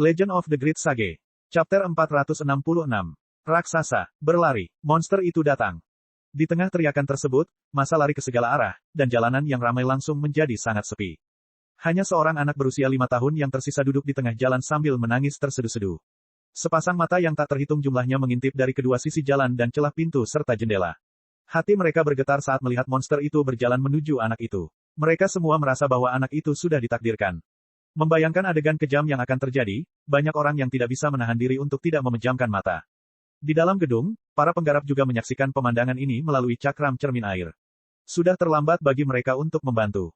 Legend of the Great Sage. Chapter 466. Raksasa, berlari, monster itu datang. Di tengah teriakan tersebut, massa lari ke segala arah, dan jalanan yang ramai langsung menjadi sangat sepi. Hanya seorang anak berusia 5 tahun yang tersisa duduk di tengah jalan sambil menangis terseduh-seduh. Sepasang mata yang tak terhitung jumlahnya mengintip dari kedua sisi jalan dan celah pintu serta jendela. Hati mereka bergetar saat melihat monster itu berjalan menuju anak itu. Mereka semua merasa bahwa anak itu sudah ditakdirkan. Membayangkan adegan kejam yang akan terjadi, banyak orang yang tidak bisa menahan diri untuk tidak memejamkan mata. Di dalam gedung, para penggarap juga menyaksikan pemandangan ini melalui cakram cermin air. Sudah terlambat bagi mereka untuk membantu.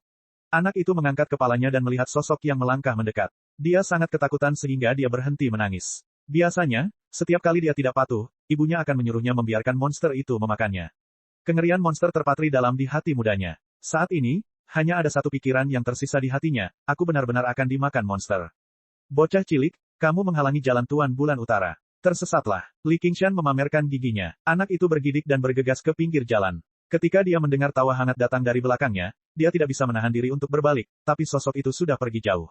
Anak itu mengangkat kepalanya dan melihat sosok yang melangkah mendekat. Dia sangat ketakutan sehingga dia berhenti menangis. Biasanya, setiap kali dia tidak patuh, ibunya akan menyuruhnya membiarkan monster itu memakannya. Kengerian monster terpatri dalam di hati mudanya. Saat ini, hanya ada satu pikiran yang tersisa di hatinya, aku benar-benar akan dimakan monster. Bocah cilik, kamu menghalangi jalan Tuan Bulan Utara. Tersesatlah. Li Qingshan memamerkan giginya. Anak itu bergidik dan bergegas ke pinggir jalan. Ketika dia mendengar tawa hangat datang dari belakangnya, dia tidak bisa menahan diri untuk berbalik, tapi sosok itu sudah pergi jauh.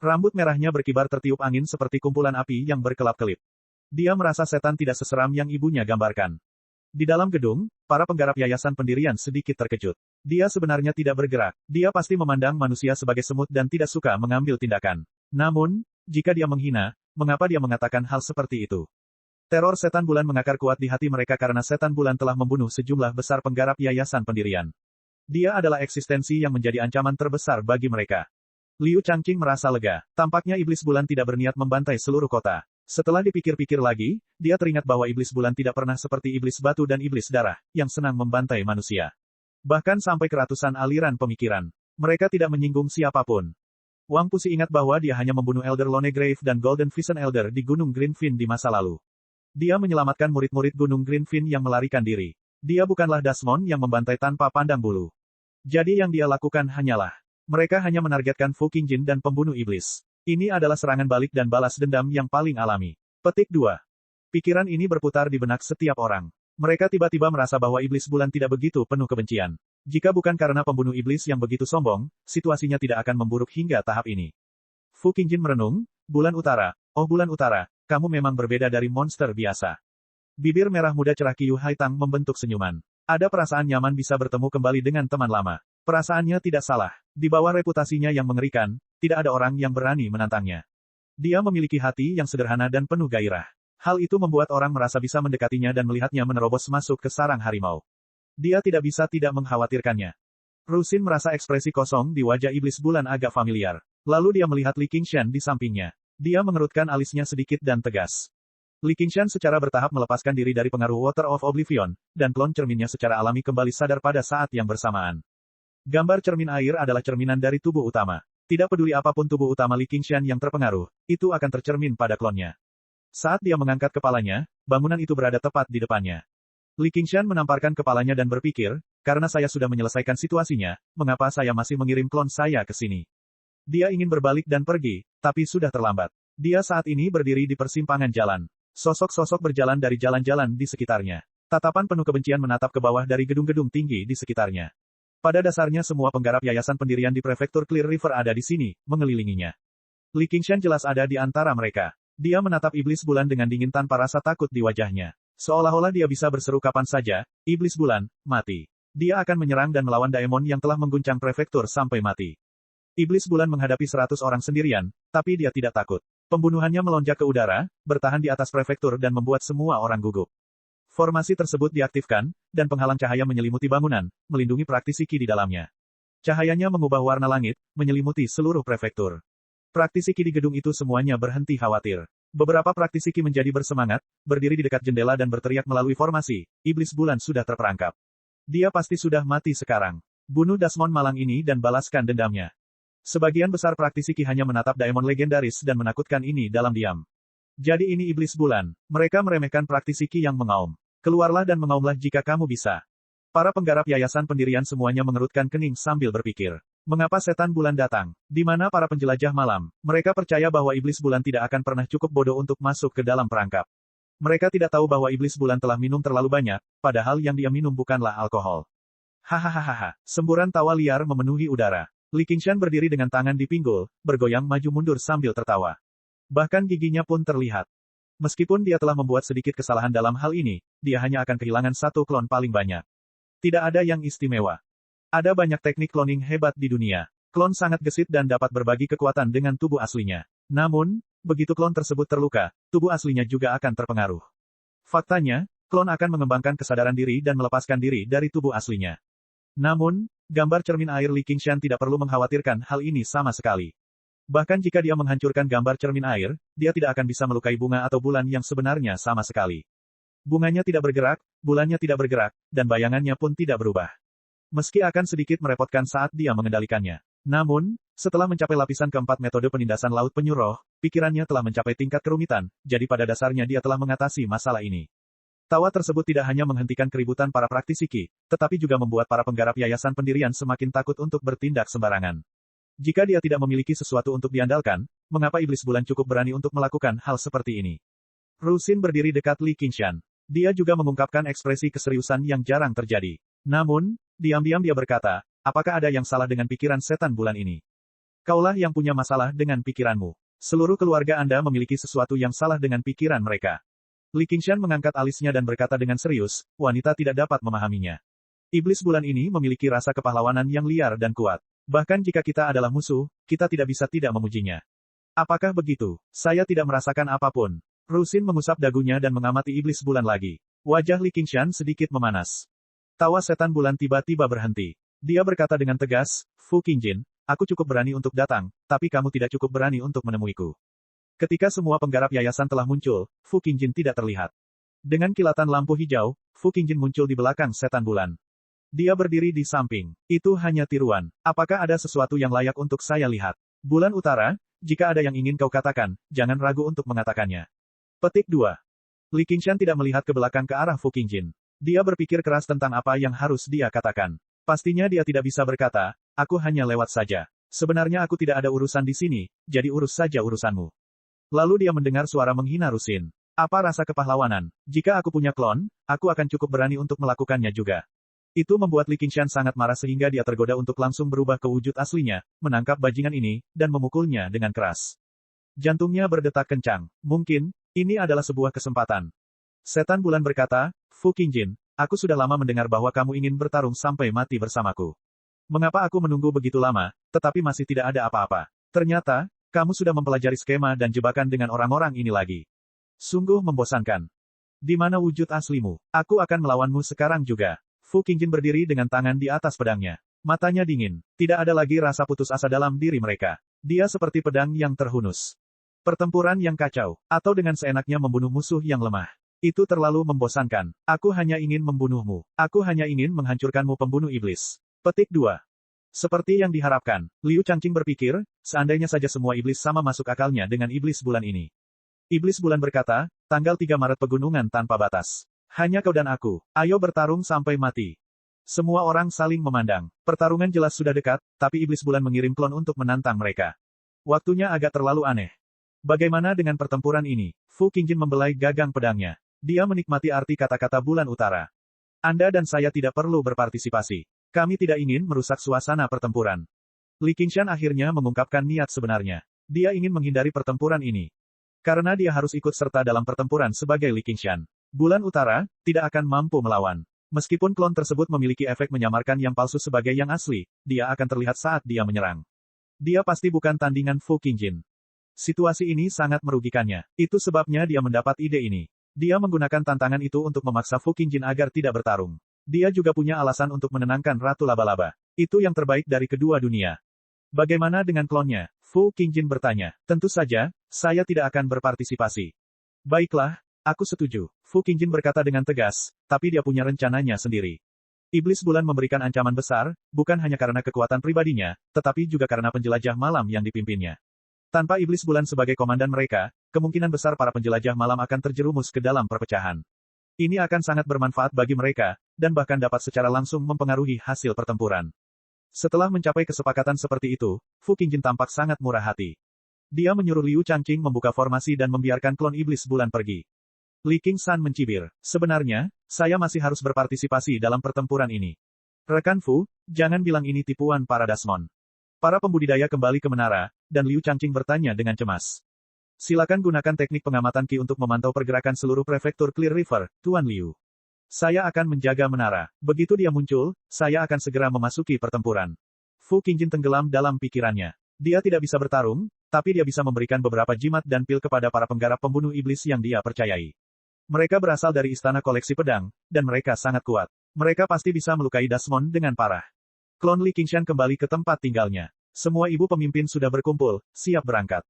Rambut merahnya berkibar tertiup angin seperti kumpulan api yang berkelap-kelip. Dia merasa setan tidak seseram yang ibunya gambarkan. Di dalam gedung, para penggarap yayasan pendirian sedikit terkejut. Dia sebenarnya tidak bergerak. Dia pasti memandang manusia sebagai semut dan tidak suka mengambil tindakan. Namun, jika dia menghina, mengapa dia mengatakan hal seperti itu? Teror setan bulan mengakar kuat di hati mereka karena setan bulan telah membunuh sejumlah besar penggarap yayasan pendirian. Dia adalah eksistensi yang menjadi ancaman terbesar bagi mereka. Liu Changqing merasa lega. Tampaknya iblis bulan tidak berniat membantai seluruh kota. Setelah dipikir-pikir lagi, dia teringat bahwa iblis bulan tidak pernah seperti iblis batu dan iblis darah, yang senang membantai manusia. Bahkan sampai ke ratusan aliran pemikiran. Mereka tidak menyinggung siapapun. Wang Pusi ingat bahwa dia hanya membunuh Elder Lonegrave dan Golden Vision Elder di Gunung Greenfin di masa lalu. Dia menyelamatkan murid-murid Gunung Greenfin yang melarikan diri. Dia bukanlah Dasmon yang membantai tanpa pandang bulu. Jadi yang dia lakukan hanyalah, mereka hanya menargetkan Fu Qingjin dan pembunuh iblis. Ini adalah serangan balik dan balas dendam yang paling alami. Petik 2. Pikiran ini berputar di benak setiap orang. Mereka tiba-tiba merasa bahwa iblis bulan tidak begitu penuh kebencian. Jika bukan karena pembunuh iblis yang begitu sombong, situasinya tidak akan memburuk hingga tahap ini. Fu Qingjin merenung, Bulan Utara, oh Bulan Utara, kamu memang berbeda dari monster biasa. Bibir merah muda cerah Qiu Haitang membentuk senyuman. Ada perasaan nyaman bisa bertemu kembali dengan teman lama. Perasaannya tidak salah. Di bawah reputasinya yang mengerikan, tidak ada orang yang berani menantangnya. Dia memiliki hati yang sederhana dan penuh gairah. Hal itu membuat orang merasa bisa mendekatinya dan melihatnya menerobos masuk ke sarang harimau. Dia tidak bisa tidak mengkhawatirkannya. Rusin merasa ekspresi kosong di wajah iblis bulan agak familiar. Lalu dia melihat Li Qingshan di sampingnya. Dia mengerutkan alisnya sedikit dan tegas. Li Qingshan secara bertahap melepaskan diri dari pengaruh Water of Oblivion, dan klon cerminnya secara alami kembali sadar pada saat yang bersamaan. Gambar cermin air adalah cerminan dari tubuh utama. Tidak peduli apapun tubuh utama Li Qingshan yang terpengaruh, itu akan tercermin pada klonnya. Saat dia mengangkat kepalanya, bangunan itu berada tepat di depannya. Li Qingshan menamparkan kepalanya dan berpikir, karena saya sudah menyelesaikan situasinya, mengapa saya masih mengirim klon saya ke sini? Dia ingin berbalik dan pergi, tapi sudah terlambat. Dia saat ini berdiri di persimpangan jalan. Sosok-sosok berjalan dari jalan-jalan di sekitarnya. Tatapan penuh kebencian menatap ke bawah dari gedung-gedung tinggi di sekitarnya. Pada dasarnya semua penggarap yayasan pendirian di prefektur Clear River ada di sini, mengelilinginya. Li Qingshan jelas ada di antara mereka. Dia menatap iblis bulan dengan dingin tanpa rasa takut di wajahnya. Seolah-olah dia bisa berseru kapan saja, iblis bulan, mati. Dia akan menyerang dan melawan daemon yang telah mengguncang prefektur sampai mati. Iblis bulan menghadapi 100 orang sendirian, tapi dia tidak takut. Pembunuhannya melonjak ke udara, bertahan di atas prefektur dan membuat semua orang gugup. Formasi tersebut diaktifkan, dan penghalang cahaya menyelimuti bangunan, melindungi praktisi Qi di dalamnya. Cahayanya mengubah warna langit, menyelimuti seluruh prefektur. Praktisi Qi di gedung itu semuanya berhenti khawatir. Beberapa praktisi Qi menjadi bersemangat, berdiri di dekat jendela dan berteriak melalui formasi, iblis bulan sudah terperangkap. Dia pasti sudah mati sekarang. Bunuh Dasmon malang ini dan balaskan dendamnya. Sebagian besar praktisi Qi hanya menatap daemon legendaris dan menakutkan ini dalam diam. Jadi ini iblis bulan. Mereka meremehkan praktisi Qi yang mengaum. Keluarlah dan mengaumlah jika kamu bisa. Para penggarap yayasan pendirian semuanya mengerutkan kening sambil berpikir. Mengapa setan bulan datang? Di mana para penjelajah malam? Mereka percaya bahwa iblis bulan tidak akan pernah cukup bodoh untuk masuk ke dalam perangkap. Mereka tidak tahu bahwa iblis bulan telah minum terlalu banyak, padahal yang dia minum bukanlah alkohol. Hahaha, semburan tawa liar memenuhi udara. Li Qingshan berdiri dengan tangan di pinggul, bergoyang maju mundur sambil tertawa. Bahkan giginya pun terlihat. Meskipun dia telah membuat sedikit kesalahan dalam hal ini, dia hanya akan kehilangan satu klon paling banyak. Tidak ada yang istimewa. Ada banyak teknik cloning hebat di dunia. Klon sangat gesit dan dapat berbagi kekuatan dengan tubuh aslinya. Namun, begitu klon tersebut terluka, tubuh aslinya juga akan terpengaruh. Faktanya, klon akan mengembangkan kesadaran diri dan melepaskan diri dari tubuh aslinya. Namun, gambar cermin air Li Qingshan tidak perlu mengkhawatirkan hal ini sama sekali. Bahkan jika dia menghancurkan gambar cermin air, dia tidak akan bisa melukai bunga atau bulan yang sebenarnya sama sekali. Bunganya tidak bergerak, bulannya tidak bergerak, dan bayangannya pun tidak berubah. Meski akan sedikit merepotkan saat dia mengendalikannya. Namun, setelah mencapai lapisan keempat metode penindasan laut penyu roh, pikirannya telah mencapai tingkat kerumitan, jadi pada dasarnya dia telah mengatasi masalah ini. Tawa tersebut tidak hanya menghentikan keributan para praktisi Qi, tetapi juga membuat para penggarap yayasan pendirian semakin takut untuk bertindak sembarangan. Jika dia tidak memiliki sesuatu untuk diandalkan, mengapa iblis bulan cukup berani untuk melakukan hal seperti ini? Rusin berdiri dekat Li Qingshan. Dia juga mengungkapkan ekspresi keseriusan yang jarang terjadi. Namun, diam-diam dia berkata, apakah ada yang salah dengan pikiran setan bulan ini? Kaulah yang punya masalah dengan pikiranmu. Seluruh keluarga Anda memiliki sesuatu yang salah dengan pikiran mereka. Li Qingshan mengangkat alisnya dan berkata dengan serius, wanita tidak dapat memahaminya. Iblis bulan ini memiliki rasa kepahlawanan yang liar dan kuat. Bahkan jika kita adalah musuh, kita tidak bisa tidak memujinya. Apakah begitu? Saya tidak merasakan apapun. Rusin mengusap dagunya dan mengamati iblis bulan lagi. Wajah Li Qingshan sedikit memanas. Tawa setan bulan tiba-tiba berhenti. Dia berkata dengan tegas, Fu Qingjin, aku cukup berani untuk datang, tapi kamu tidak cukup berani untuk menemuiku. Ketika semua penggarap yayasan telah muncul, Fu Qingjin tidak terlihat. Dengan kilatan lampu hijau, Fu Qingjin muncul di belakang setan bulan. Dia berdiri di samping. Itu hanya tiruan. Apakah ada sesuatu yang layak untuk saya lihat? Bulan Utara, jika ada yang ingin kau katakan, jangan ragu untuk mengatakannya. Petik 2. Li Qingshan tidak melihat ke belakang ke arah Fu Qingjin. Dia berpikir keras tentang apa yang harus dia katakan. Pastinya dia tidak bisa berkata, aku hanya lewat saja. Sebenarnya aku tidak ada urusan di sini, jadi urus saja urusanmu. Lalu dia mendengar suara menghina Rusin. Apa rasa kepahlawanan? Jika aku punya klon, aku akan cukup berani untuk melakukannya juga. Itu membuat Li Qingshan sangat marah sehingga dia tergoda untuk langsung berubah ke wujud aslinya, menangkap bajingan ini, dan memukulnya dengan keras. Jantungnya berdetak kencang. Mungkin, ini adalah sebuah kesempatan. Setan bulan berkata, Fu Qingjin, aku sudah lama mendengar bahwa kamu ingin bertarung sampai mati bersamaku. Mengapa aku menunggu begitu lama, tetapi masih tidak ada apa-apa? Ternyata, kamu sudah mempelajari skema dan jebakan dengan orang-orang ini lagi. Sungguh membosankan. Di mana wujud aslimu? Aku akan melawanmu sekarang juga. Fu Qingjin berdiri dengan tangan di atas pedangnya. Matanya dingin. Tidak ada lagi rasa putus asa dalam diri mereka. Dia seperti pedang yang terhunus. Pertempuran yang kacau, atau dengan seenaknya membunuh musuh yang lemah. Itu terlalu membosankan. Aku hanya ingin membunuhmu. Aku hanya ingin menghancurkanmu pembunuh iblis. Petik 2. Seperti yang diharapkan, Liu Changqing berpikir, seandainya saja semua iblis sama masuk akalnya dengan iblis bulan ini. Iblis bulan berkata, tanggal 3 Maret pegunungan tanpa batas. Hanya kau dan aku. Ayo bertarung sampai mati. Semua orang saling memandang. Pertarungan jelas sudah dekat, tapi iblis bulan mengirim klon untuk menantang mereka. Waktunya agak terlalu aneh. Bagaimana dengan pertempuran ini? Fu Qingjin membelai gagang pedangnya. Dia menikmati arti kata-kata bulan utara. Anda dan saya tidak perlu berpartisipasi. Kami tidak ingin merusak suasana pertempuran. Li Qingshan akhirnya mengungkapkan niat sebenarnya. Dia ingin menghindari pertempuran ini. Karena dia harus ikut serta dalam pertempuran sebagai Li Qingshan. Bulan utara, tidak akan mampu melawan. Meskipun klon tersebut memiliki efek menyamarkan yang palsu sebagai yang asli, dia akan terlihat saat dia menyerang. Dia pasti bukan tandingan Fu Qingjin. Situasi ini sangat merugikannya. Itu sebabnya dia mendapat ide ini. Dia menggunakan tantangan itu untuk memaksa Fu Qingjin agar tidak bertarung. Dia juga punya alasan untuk menenangkan Ratu Laba-Laba. Itu yang terbaik dari kedua dunia. Bagaimana dengan klonnya? Fu Qingjin bertanya. Tentu saja, saya tidak akan berpartisipasi. Baiklah, aku setuju. Fu Qingjin berkata dengan tegas, tapi dia punya rencananya sendiri. Iblis bulan memberikan ancaman besar, bukan hanya karena kekuatan pribadinya, tetapi juga karena penjelajah malam yang dipimpinnya. Tanpa iblis bulan sebagai komandan mereka, kemungkinan besar para penjelajah malam akan terjerumus ke dalam perpecahan. Ini akan sangat bermanfaat bagi mereka, dan bahkan dapat secara langsung mempengaruhi hasil pertempuran. Setelah mencapai kesepakatan seperti itu, Fu Qingjin tampak sangat murah hati. Dia menyuruh Liu Changqing membuka formasi dan membiarkan klon iblis bulan pergi. Li Qingshan mencibir. Sebenarnya, saya masih harus berpartisipasi dalam pertempuran ini. Rekan Fu, jangan bilang ini tipuan para Dasmon. Para pembudidaya kembali ke menara, dan Liu Changqing bertanya dengan cemas. Silakan gunakan teknik pengamatan Qi untuk memantau pergerakan seluruh prefektur Clear River, Tuan Liu. Saya akan menjaga menara. Begitu dia muncul, saya akan segera memasuki pertempuran. Fu Qingjin tenggelam dalam pikirannya. Dia tidak bisa bertarung, tapi dia bisa memberikan beberapa jimat dan pil kepada para penggarap pembunuh iblis yang dia percayai. Mereka berasal dari istana koleksi pedang, dan mereka sangat kuat. Mereka pasti bisa melukai Desmond dengan parah. Klon Li Qingshan kembali ke tempat tinggalnya. Semua ibu pemimpin sudah berkumpul, siap berangkat.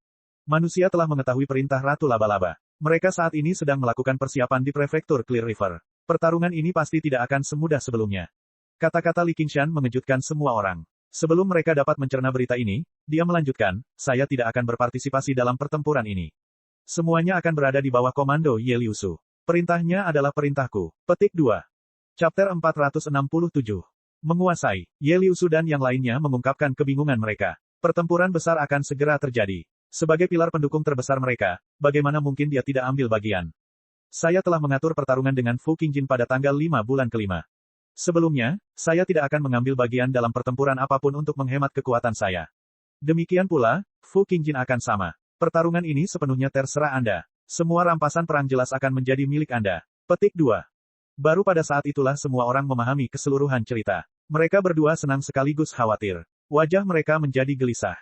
Manusia telah mengetahui perintah Ratu Laba-Laba. Mereka saat ini sedang melakukan persiapan di prefektur Clear River. Pertarungan ini pasti tidak akan semudah sebelumnya. Kata-kata Li Qingshan mengejutkan semua orang. Sebelum mereka dapat mencerna berita ini, dia melanjutkan, saya tidak akan berpartisipasi dalam pertempuran ini. Semuanya akan berada di bawah komando Ye Liusu. Perintahnya adalah perintahku. Petik 2. Chapter 467. Menguasai. Ye Liusu dan yang lainnya mengungkapkan kebingungan mereka. Pertempuran besar akan segera terjadi. Sebagai pilar pendukung terbesar mereka, bagaimana mungkin dia tidak ambil bagian? Saya telah mengatur pertarungan dengan Fu Qingjin pada tanggal 5 bulan ke-5. Sebelumnya, saya tidak akan mengambil bagian dalam pertempuran apapun untuk menghemat kekuatan saya. Demikian pula, Fu Qingjin akan sama. Pertarungan ini sepenuhnya terserah Anda. Semua rampasan perang jelas akan menjadi milik Anda. Petik 2. Baru pada saat itulah semua orang memahami keseluruhan cerita. Mereka berdua senang sekaligus khawatir. Wajah mereka menjadi gelisah.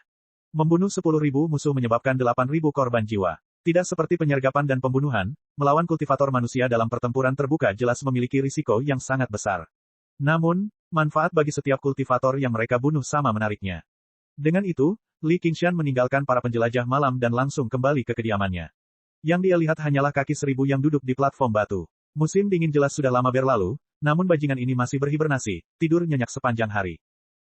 Membunuh 10.000 musuh menyebabkan 8.000 korban jiwa. Tidak seperti penyergapan dan pembunuhan, melawan kultivator manusia dalam pertempuran terbuka jelas memiliki risiko yang sangat besar. Namun, manfaat bagi setiap kultivator yang mereka bunuh sama menariknya. Dengan itu, Li Qingshan meninggalkan para penjelajah malam dan langsung kembali ke kediamannya. Yang dia lihat hanyalah kaki 1000 yang duduk di platform batu. Musim dingin jelas sudah lama berlalu, namun bajingan ini masih berhibernasi, tidur nyenyak sepanjang hari.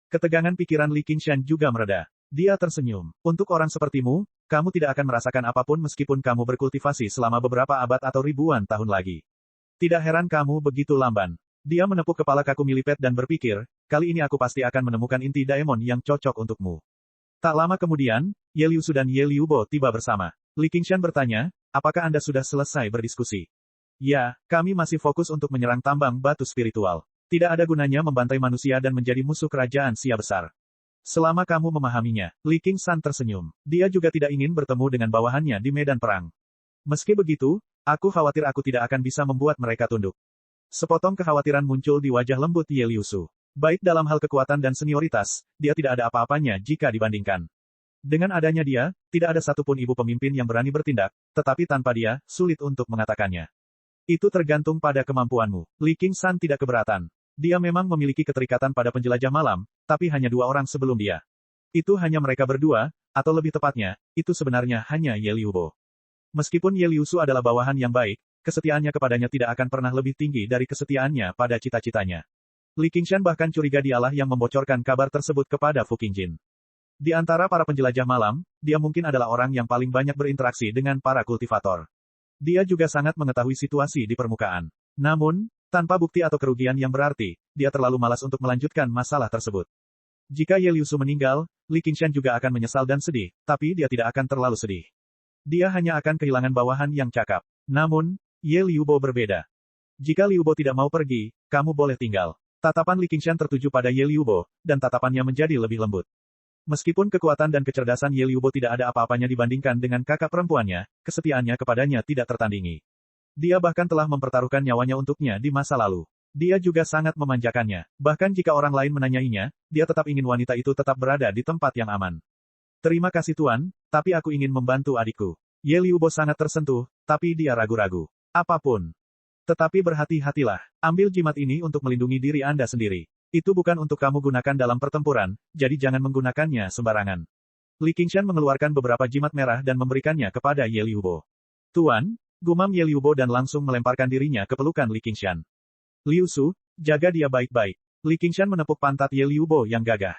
Ketegangan pikiran Li Qingshan juga mereda. Dia tersenyum. Untuk orang sepertimu, kamu tidak akan merasakan apapun meskipun kamu berkultivasi selama beberapa abad atau ribuan tahun lagi. Tidak heran kamu begitu lamban. Dia menepuk kepala kaku milipet dan berpikir, kali ini aku pasti akan menemukan inti daemon yang cocok untukmu. Tak lama kemudian, Ye Liusu dan Ye Liubo tiba bersama. Li Qingshan bertanya, apakah Anda sudah selesai berdiskusi? Ya, kami masih fokus untuk menyerang tambang batu spiritual. Tidak ada gunanya membantai manusia dan menjadi musuh kerajaan Sia besar. Selama kamu memahaminya, Li Qingshan tersenyum. Dia juga tidak ingin bertemu dengan bawahannya di medan perang. Meski begitu, aku khawatir aku tidak akan bisa membuat mereka tunduk. Sepotong kekhawatiran muncul di wajah lembut Ye Liusu. Baik dalam hal kekuatan dan senioritas, dia tidak ada apa-apanya jika dibandingkan. Dengan adanya dia, tidak ada satupun ibu pemimpin yang berani bertindak, tetapi tanpa dia, sulit untuk mengatakannya. Itu tergantung pada kemampuanmu. Li Qingshan tidak keberatan. Dia memang memiliki keterikatan pada penjelajah malam, tapi hanya 2 orang sebelum dia. Itu hanya mereka berdua, atau lebih tepatnya, itu sebenarnya hanya Ye Liubo. Meskipun Ye Liusu adalah bawahan yang baik, kesetiaannya kepadanya tidak akan pernah lebih tinggi dari kesetiaannya pada cita-citanya. Li Qingshan bahkan curiga dialah yang membocorkan kabar tersebut kepada Fu Qingjin. Di antara para penjelajah malam, dia mungkin adalah orang yang paling banyak berinteraksi dengan para kultivator. Dia juga sangat mengetahui situasi di permukaan. Namun, tanpa bukti atau kerugian yang berarti, dia terlalu malas untuk melanjutkan masalah tersebut. Jika Ye Liusu meninggal, Li Qingshan juga akan menyesal dan sedih, tapi dia tidak akan terlalu sedih. Dia hanya akan kehilangan bawahan yang cakap. Namun, Ye Liubo berbeda. Jika Liubo tidak mau pergi, kamu boleh tinggal. Tatapan Li Qingshan tertuju pada Ye Liubo, dan tatapannya menjadi lebih lembut. Meskipun kekuatan dan kecerdasan Ye Liubo tidak ada apa-apanya dibandingkan dengan kakak perempuannya, kesetiaannya kepadanya tidak tertandingi. Dia bahkan telah mempertaruhkan nyawanya untuknya di masa lalu. Dia juga sangat memanjakannya. Bahkan jika orang lain menanyainya, dia tetap ingin wanita itu tetap berada di tempat yang aman. Terima kasih Tuan, tapi aku ingin membantu adikku. Ye Liubo sangat tersentuh, tapi dia ragu-ragu. Apapun. Tetapi berhati-hatilah. Ambil jimat ini untuk melindungi diri Anda sendiri. Itu bukan untuk kamu gunakan dalam pertempuran, jadi jangan menggunakannya sembarangan. Li Qingshan mengeluarkan beberapa jimat merah dan memberikannya kepada Ye Liubo. Tuan, gumam Ye Liubo dan langsung melemparkan dirinya ke pelukan Li Qingshan. Liusu, jaga dia baik-baik. Li Qingshan menepuk pantat Ye Liubo yang gagah.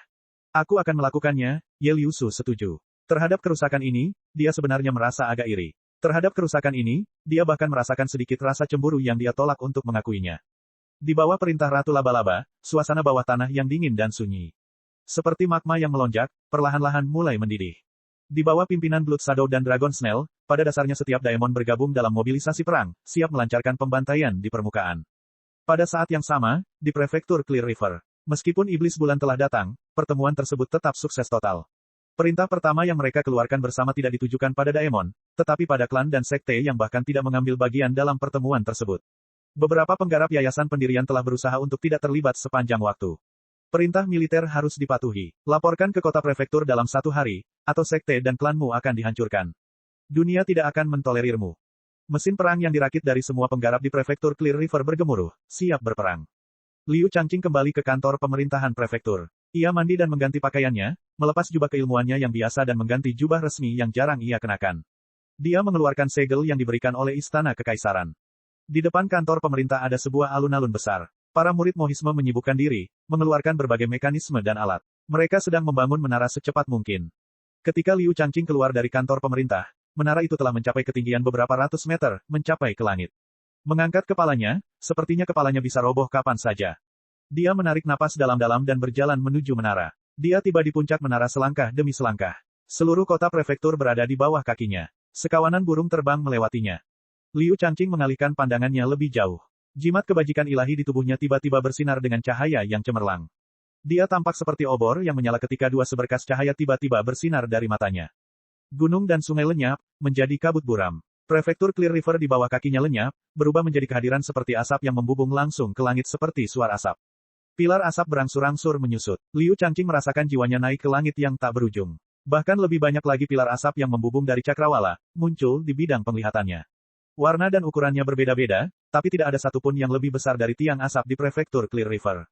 Aku akan melakukannya, Ye Liusu setuju. Terhadap kerusakan ini, dia sebenarnya merasa agak iri. Terhadap kerusakan ini, dia bahkan merasakan sedikit rasa cemburu yang dia tolak untuk mengakuinya. Di bawah perintah Ratu Laba-Laba, suasana bawah tanah yang dingin dan sunyi. Seperti magma yang melonjak, perlahan-lahan mulai mendidih. Di bawah pimpinan Blood Shadow dan Dragon Snail, pada dasarnya setiap daemon bergabung dalam mobilisasi perang, siap melancarkan pembantaian di permukaan. Pada saat yang sama, di prefektur Clear River, meskipun iblis bulan telah datang, pertemuan tersebut tetap sukses total. Perintah pertama yang mereka keluarkan bersama tidak ditujukan pada Daemon, tetapi pada klan dan sekte yang bahkan tidak mengambil bagian dalam pertemuan tersebut. Beberapa penggarap yayasan pendirian telah berusaha untuk tidak terlibat sepanjang waktu. Perintah militer harus dipatuhi. Laporkan ke kota prefektur dalam 1 hari, atau sekte dan klanmu akan dihancurkan. Dunia tidak akan mentolerirmu. Mesin perang yang dirakit dari semua penggarap di prefektur Clear River bergemuruh, siap berperang. Liu Changqing kembali ke kantor pemerintahan prefektur. Ia mandi dan mengganti pakaiannya, melepas jubah keilmuannya yang biasa dan mengganti jubah resmi yang jarang ia kenakan. Dia mengeluarkan segel yang diberikan oleh Istana Kekaisaran. Di depan kantor pemerintah ada sebuah alun-alun besar. Para murid Mohisme menyibukkan diri, mengeluarkan berbagai mekanisme dan alat. Mereka sedang membangun menara secepat mungkin. Ketika Liu Changqing keluar dari kantor pemerintah, menara itu telah mencapai ketinggian beberapa ratus meter, mencapai ke langit. Mengangkat kepalanya, sepertinya kepalanya bisa roboh kapan saja. Dia menarik napas dalam-dalam dan berjalan menuju menara. Dia tiba di puncak menara selangkah demi selangkah. Seluruh kota prefektur berada di bawah kakinya. Sekawanan burung terbang melewatinya. Liu Changqing mengalihkan pandangannya lebih jauh. Jimat kebajikan ilahi di tubuhnya tiba-tiba bersinar dengan cahaya yang cemerlang. Dia tampak seperti obor yang menyala ketika 2 seberkas cahaya tiba-tiba bersinar dari matanya. Gunung dan sungai lenyap, menjadi kabut buram. Prefektur Clear River di bawah kakinya lenyap, berubah menjadi kehadiran seperti asap yang membubung langsung ke langit seperti suara asap. Pilar asap berangsur-angsur menyusut. Liu Changqing merasakan jiwanya naik ke langit yang tak berujung. Bahkan lebih banyak lagi pilar asap yang membubung dari cakrawala, muncul di bidang penglihatannya. Warna dan ukurannya berbeda-beda, tapi tidak ada satupun yang lebih besar dari tiang asap di prefektur Clear River.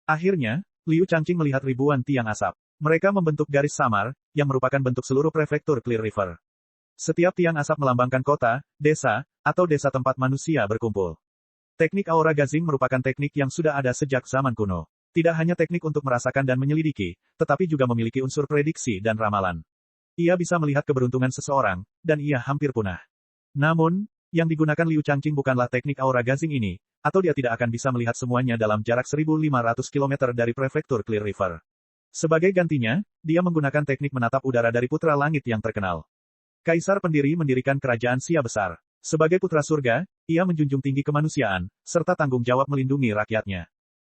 Akhirnya, Liu Changqing melihat ribuan tiang asap. Mereka membentuk garis samar, yang merupakan bentuk seluruh prefektur Clear River. Setiap tiang asap melambangkan kota, desa, atau desa tempat manusia berkumpul. Teknik aura gazing merupakan teknik yang sudah ada sejak zaman kuno. Tidak hanya teknik untuk merasakan dan menyelidiki, tetapi juga memiliki unsur prediksi dan ramalan. Ia bisa melihat keberuntungan seseorang, dan ia hampir punah. Namun, yang digunakan Liu Changqing bukanlah teknik aura gazing ini, atau dia tidak akan bisa melihat semuanya dalam jarak 1.500 km dari prefektur Clear River. Sebagai gantinya, dia menggunakan teknik menatap udara dari putra langit yang terkenal. Kaisar pendiri mendirikan kerajaan Xia besar. Sebagai putra surga, ia menjunjung tinggi kemanusiaan, serta tanggung jawab melindungi rakyatnya.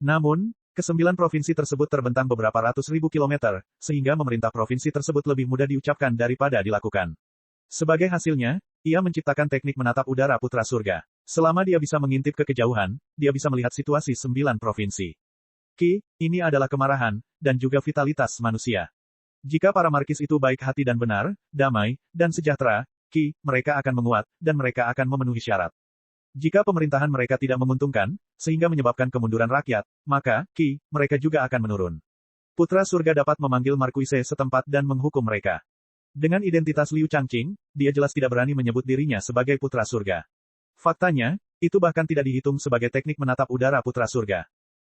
Namun, ke-9 provinsi tersebut terbentang beberapa ratus ribu kilometer, sehingga memerintah provinsi tersebut lebih mudah diucapkan daripada dilakukan. Sebagai hasilnya, ia menciptakan teknik menatap udara putra surga. Selama dia bisa mengintip ke kejauhan, dia bisa melihat situasi 9 provinsi. Qi, ini adalah kemarahan, dan juga vitalitas manusia. Jika para markis itu baik hati dan benar, damai, dan sejahtera, Qi, mereka akan menguat, dan mereka akan memenuhi syarat. Jika pemerintahan mereka tidak menguntungkan, sehingga menyebabkan kemunduran rakyat, maka, Qi, mereka juga akan menurun. Putra surga dapat memanggil markuise setempat dan menghukum mereka. Dengan identitas Liu Changqing, dia jelas tidak berani menyebut dirinya sebagai putra surga. Faktanya, itu bahkan tidak dihitung sebagai teknik menatap udara putra surga.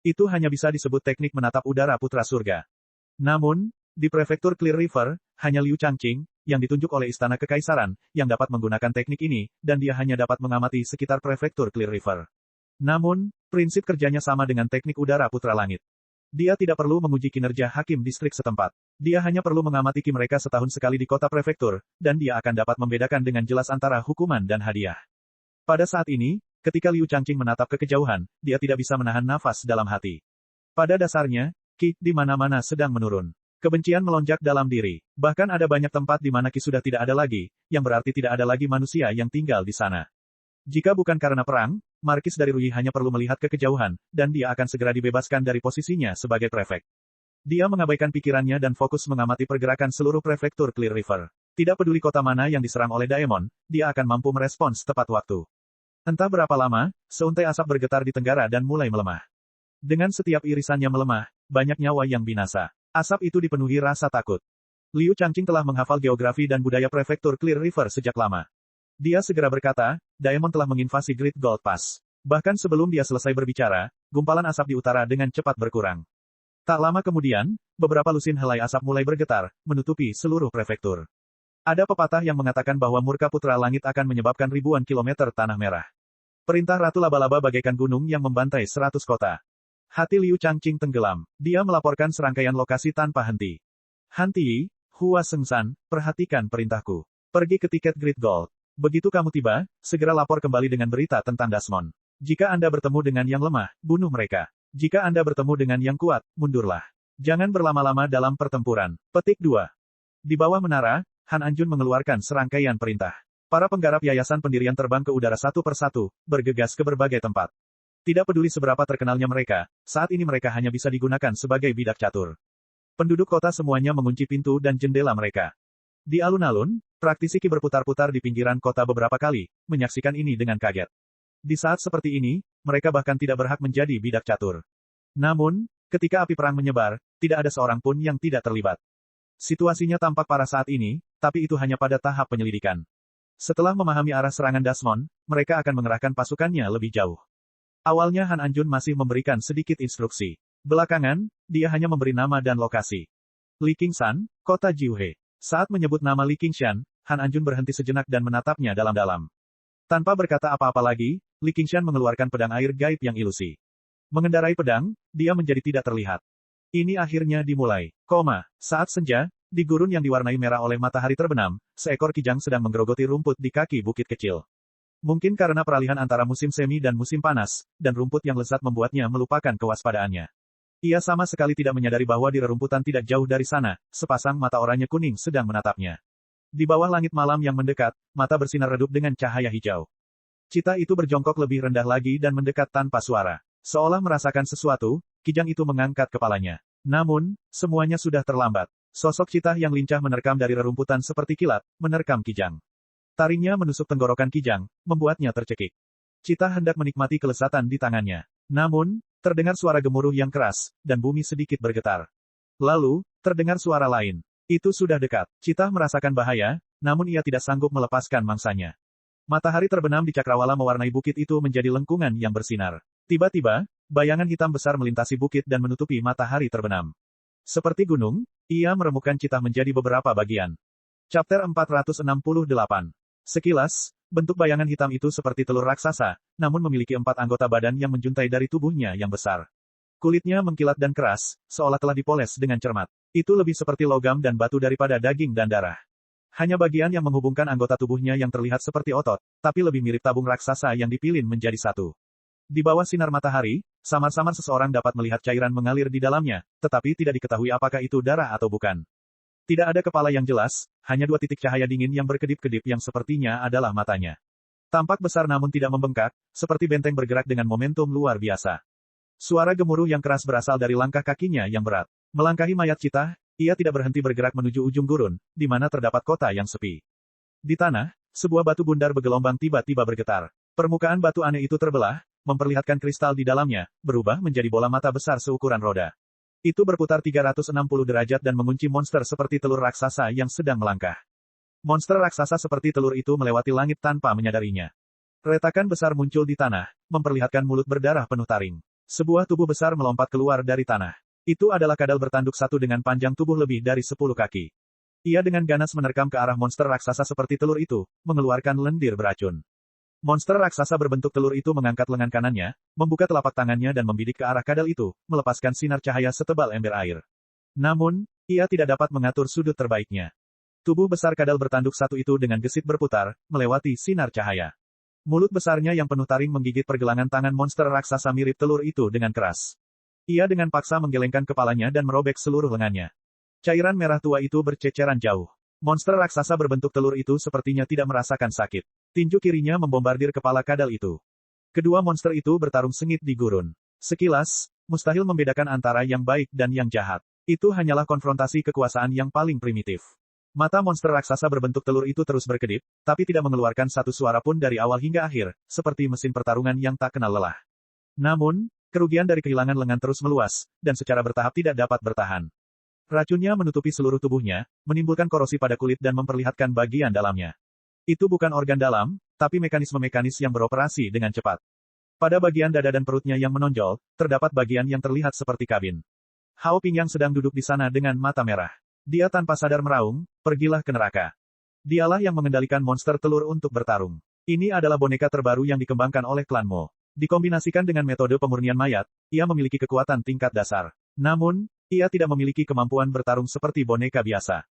Itu hanya bisa disebut teknik menatap udara putra surga. Namun, di prefektur Clear River, hanya Liu Changqing, yang ditunjuk oleh Istana Kekaisaran, yang dapat menggunakan teknik ini, dan dia hanya dapat mengamati sekitar prefektur Clear River. Namun, prinsip kerjanya sama dengan teknik udara putra langit. Dia tidak perlu menguji kinerja hakim distrik setempat. Dia hanya perlu mengamati Qi mereka setahun sekali di kota prefektur, dan dia akan dapat membedakan dengan jelas antara hukuman dan hadiah. Pada saat ini, ketika Liu Changqing menatap ke kejauhan, dia tidak bisa menahan nafas dalam hati. Pada dasarnya, Qi di mana-mana sedang menurun. Kebencian melonjak dalam diri. Bahkan ada banyak tempat di mana Qi sudah tidak ada lagi, yang berarti tidak ada lagi manusia yang tinggal di sana. Jika bukan karena perang, Markis dari Ruyi hanya perlu melihat ke kejauhan, dan dia akan segera dibebaskan dari posisinya sebagai prefek. Dia mengabaikan pikirannya dan fokus mengamati pergerakan seluruh prefektur Clear River. Tidak peduli kota mana yang diserang oleh Daemon, dia akan mampu merespons tepat waktu. Entah berapa lama, seuntai asap bergetar di tenggara dan mulai melemah. Dengan setiap irisannya melemah, banyak nyawa yang binasa. Asap itu dipenuhi rasa takut. Liu Changqing telah menghafal geografi dan budaya prefektur Clear River sejak lama. Dia segera berkata, Daemon telah menginvasi Great Gold Pass. Bahkan sebelum dia selesai berbicara, gumpalan asap di utara dengan cepat berkurang. Tak lama kemudian, beberapa lusin helai asap mulai bergetar, menutupi seluruh prefektur. Ada pepatah yang mengatakan bahwa murka putra langit akan menyebabkan ribuan kilometer tanah merah. Perintah Ratu Laba-Laba bagaikan gunung yang membantai 100 kota. Hati Liu Changqing tenggelam. Dia melaporkan serangkaian lokasi tanpa henti. Hanti, Hua Sengsan, perhatikan perintahku. Pergi ke tiket Great Gold. Begitu kamu tiba, segera lapor kembali dengan berita tentang Dasmon. Jika Anda bertemu dengan yang lemah, bunuh mereka. Jika Anda bertemu dengan yang kuat, mundurlah. Jangan berlama-lama dalam pertempuran. Petik 2. Di bawah menara, Han Anjun mengeluarkan serangkaian perintah. Para penggarap yayasan pendirian terbang ke udara satu persatu, bergegas ke berbagai tempat. Tidak peduli seberapa terkenalnya mereka, saat ini mereka hanya bisa digunakan sebagai bidak catur. Penduduk kota semuanya mengunci pintu dan jendela mereka. Di alun-alun, praktisi Qi berputar-putar di pinggiran kota beberapa kali, menyaksikan ini dengan kaget. Di saat seperti ini, mereka bahkan tidak berhak menjadi bidak catur. Namun, ketika api perang menyebar, tidak ada seorang pun yang tidak terlibat. Situasinya tampak parah saat ini, tapi itu hanya pada tahap penyelidikan. Setelah memahami arah serangan Desmond, mereka akan mengerahkan pasukannya lebih jauh. Awalnya Han Anjun masih memberikan sedikit instruksi. Belakangan, dia hanya memberi nama dan lokasi. Li Qingshan, kota Jiuhe. Saat menyebut nama Li Qingshan, Han Anjun berhenti sejenak dan menatapnya dalam-dalam. Tanpa berkata apa-apa lagi, Li Qingshan mengeluarkan pedang air gaib yang ilusi. Mengendarai pedang, dia menjadi tidak terlihat. Ini akhirnya dimulai. Saat senja, di gurun yang diwarnai merah oleh matahari terbenam, seekor kijang sedang menggerogoti rumput di kaki bukit kecil. Mungkin karena peralihan antara musim semi dan musim panas, dan rumput yang lezat membuatnya melupakan kewaspadaannya. Ia sama sekali tidak menyadari bahwa di rerumputan tidak jauh dari sana, sepasang mata oranye kuning sedang menatapnya. Di bawah langit malam yang mendekat, mata bersinar redup dengan cahaya hijau. Cita itu berjongkok lebih rendah lagi dan mendekat tanpa suara. Seolah merasakan sesuatu, kijang itu mengangkat kepalanya. Namun, semuanya sudah terlambat. Sosok cita yang lincah menerkam dari rerumputan seperti kilat, menerkam kijang. Taringnya menusuk tenggorokan kijang, membuatnya tercekik. Cita hendak menikmati kelezatan di tangannya. Namun, terdengar suara gemuruh yang keras, dan bumi sedikit bergetar. Lalu, terdengar suara lain. Itu sudah dekat. Cita merasakan bahaya, namun ia tidak sanggup melepaskan mangsanya. Matahari terbenam di cakrawala mewarnai bukit itu menjadi lengkungan yang bersinar. Tiba-tiba, bayangan hitam besar melintasi bukit dan menutupi matahari terbenam. Seperti gunung, ia meremukkan Cita menjadi beberapa bagian. Chapter 468. Sekilas, bentuk bayangan hitam itu seperti telur raksasa, namun memiliki 4 anggota badan yang menjuntai dari tubuhnya yang besar. Kulitnya mengkilat dan keras, seolah telah dipoles dengan cermat. Itu lebih seperti logam dan batu daripada daging dan darah. Hanya bagian yang menghubungkan anggota tubuhnya yang terlihat seperti otot, tapi lebih mirip tabung raksasa yang dipilin menjadi satu. Di bawah sinar matahari, samar-samar seseorang dapat melihat cairan mengalir di dalamnya, tetapi tidak diketahui apakah itu darah atau bukan. Tidak ada kepala yang jelas, hanya 2 titik cahaya dingin yang berkedip-kedip yang sepertinya adalah matanya. Tampak besar namun tidak membengkak, seperti benteng bergerak dengan momentum luar biasa. Suara gemuruh yang keras berasal dari langkah kakinya yang berat. Melangkahi mayat Cita, ia tidak berhenti bergerak menuju ujung gurun, di mana terdapat kota yang sepi. Di tanah, sebuah batu bundar bergelombang tiba-tiba bergetar. Permukaan batu aneh itu terbelah, memperlihatkan kristal di dalamnya, berubah menjadi bola mata besar seukuran roda. Itu berputar 360 derajat dan mengunci monster seperti telur raksasa yang sedang melangkah. Monster raksasa seperti telur itu melewati langit tanpa menyadarinya. Retakan besar muncul di tanah, memperlihatkan mulut berdarah penuh taring. Sebuah tubuh besar melompat keluar dari tanah. Itu adalah kadal bertanduk satu dengan panjang tubuh lebih dari 10 kaki. Ia dengan ganas menerkam ke arah monster raksasa seperti telur itu, mengeluarkan lendir beracun. Monster raksasa berbentuk telur itu mengangkat lengan kanannya, membuka telapak tangannya dan membidik ke arah kadal itu, melepaskan sinar cahaya setebal ember air. Namun, ia tidak dapat mengatur sudut terbaiknya. Tubuh besar kadal bertanduk satu itu dengan gesit berputar, melewati sinar cahaya. Mulut besarnya yang penuh taring menggigit pergelangan tangan monster raksasa mirip telur itu dengan keras. Ia dengan paksa menggelengkan kepalanya dan merobek seluruh lengannya. Cairan merah tua itu berceceran jauh. Monster raksasa berbentuk telur itu sepertinya tidak merasakan sakit. Tinju kirinya membombardir kepala kadal itu. Kedua monster itu bertarung sengit di gurun. Sekilas, mustahil membedakan antara yang baik dan yang jahat. Itu hanyalah konfrontasi kekuasaan yang paling primitif. Mata monster raksasa berbentuk telur itu terus berkedip, tapi tidak mengeluarkan satu suara pun dari awal hingga akhir, seperti mesin pertarungan yang tak kenal lelah. Namun, kerugian dari kehilangan lengan terus meluas, dan secara bertahap tidak dapat bertahan. Racunnya menutupi seluruh tubuhnya, menimbulkan korosi pada kulit dan memperlihatkan bagian dalamnya. Itu bukan organ dalam, tapi mekanisme-mekanis yang beroperasi dengan cepat. Pada bagian dada dan perutnya yang menonjol, terdapat bagian yang terlihat seperti kabin. Hao Ping yang sedang duduk di sana dengan mata merah. Dia tanpa sadar meraung, pergilah ke neraka. Dialah yang mengendalikan monster telur untuk bertarung. Ini adalah boneka terbaru yang dikembangkan oleh klan Mo. Dikombinasikan dengan metode pemurnian mayat, ia memiliki kekuatan tingkat dasar. Namun, ia tidak memiliki kemampuan bertarung seperti boneka biasa.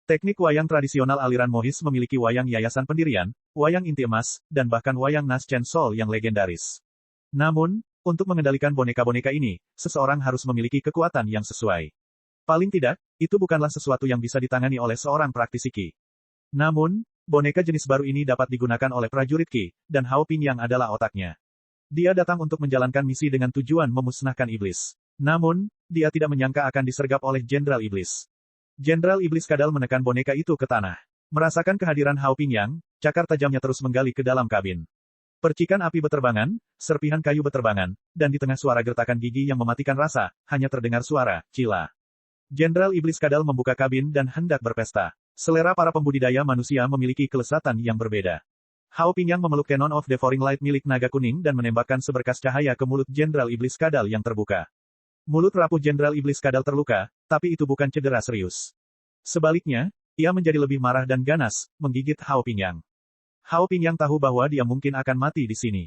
Teknik wayang tradisional aliran Mohis memiliki wayang yayasan pendirian, wayang inti emas, dan bahkan wayang Nas Chen Sol yang legendaris. Namun, untuk mengendalikan boneka-boneka ini, seseorang harus memiliki kekuatan yang sesuai. Paling tidak, itu bukanlah sesuatu yang bisa ditangani oleh seorang praktisi Qi. Namun, boneka jenis baru ini dapat digunakan oleh prajurit Qi, dan Hao Pingyang adalah otaknya. Dia datang untuk menjalankan misi dengan tujuan memusnahkan iblis. Namun, dia tidak menyangka akan disergap oleh Jenderal Iblis. Jenderal Iblis kadal menekan boneka itu ke tanah. Merasakan kehadiran Hao Pingyang, cakar tajamnya terus menggali ke dalam kabin. Percikan api beterbangan, serpihan kayu beterbangan, dan di tengah suara gertakan gigi yang mematikan rasa, hanya terdengar suara, cila. Jenderal Iblis kadal membuka kabin dan hendak berpesta. Selera para pembudidaya manusia memiliki kelesatan yang berbeda. Hao Pingyang memeluk Cannon of Devouring Light milik naga kuning dan menembakkan seberkas cahaya ke mulut Jenderal Iblis kadal yang terbuka. Mulut rapuh Jenderal Iblis kadal terluka, tapi itu bukan cedera serius. Sebaliknya, ia menjadi lebih marah dan ganas, menggigit Hao Pingyang. Hao Pingyang tahu bahwa dia mungkin akan mati di sini.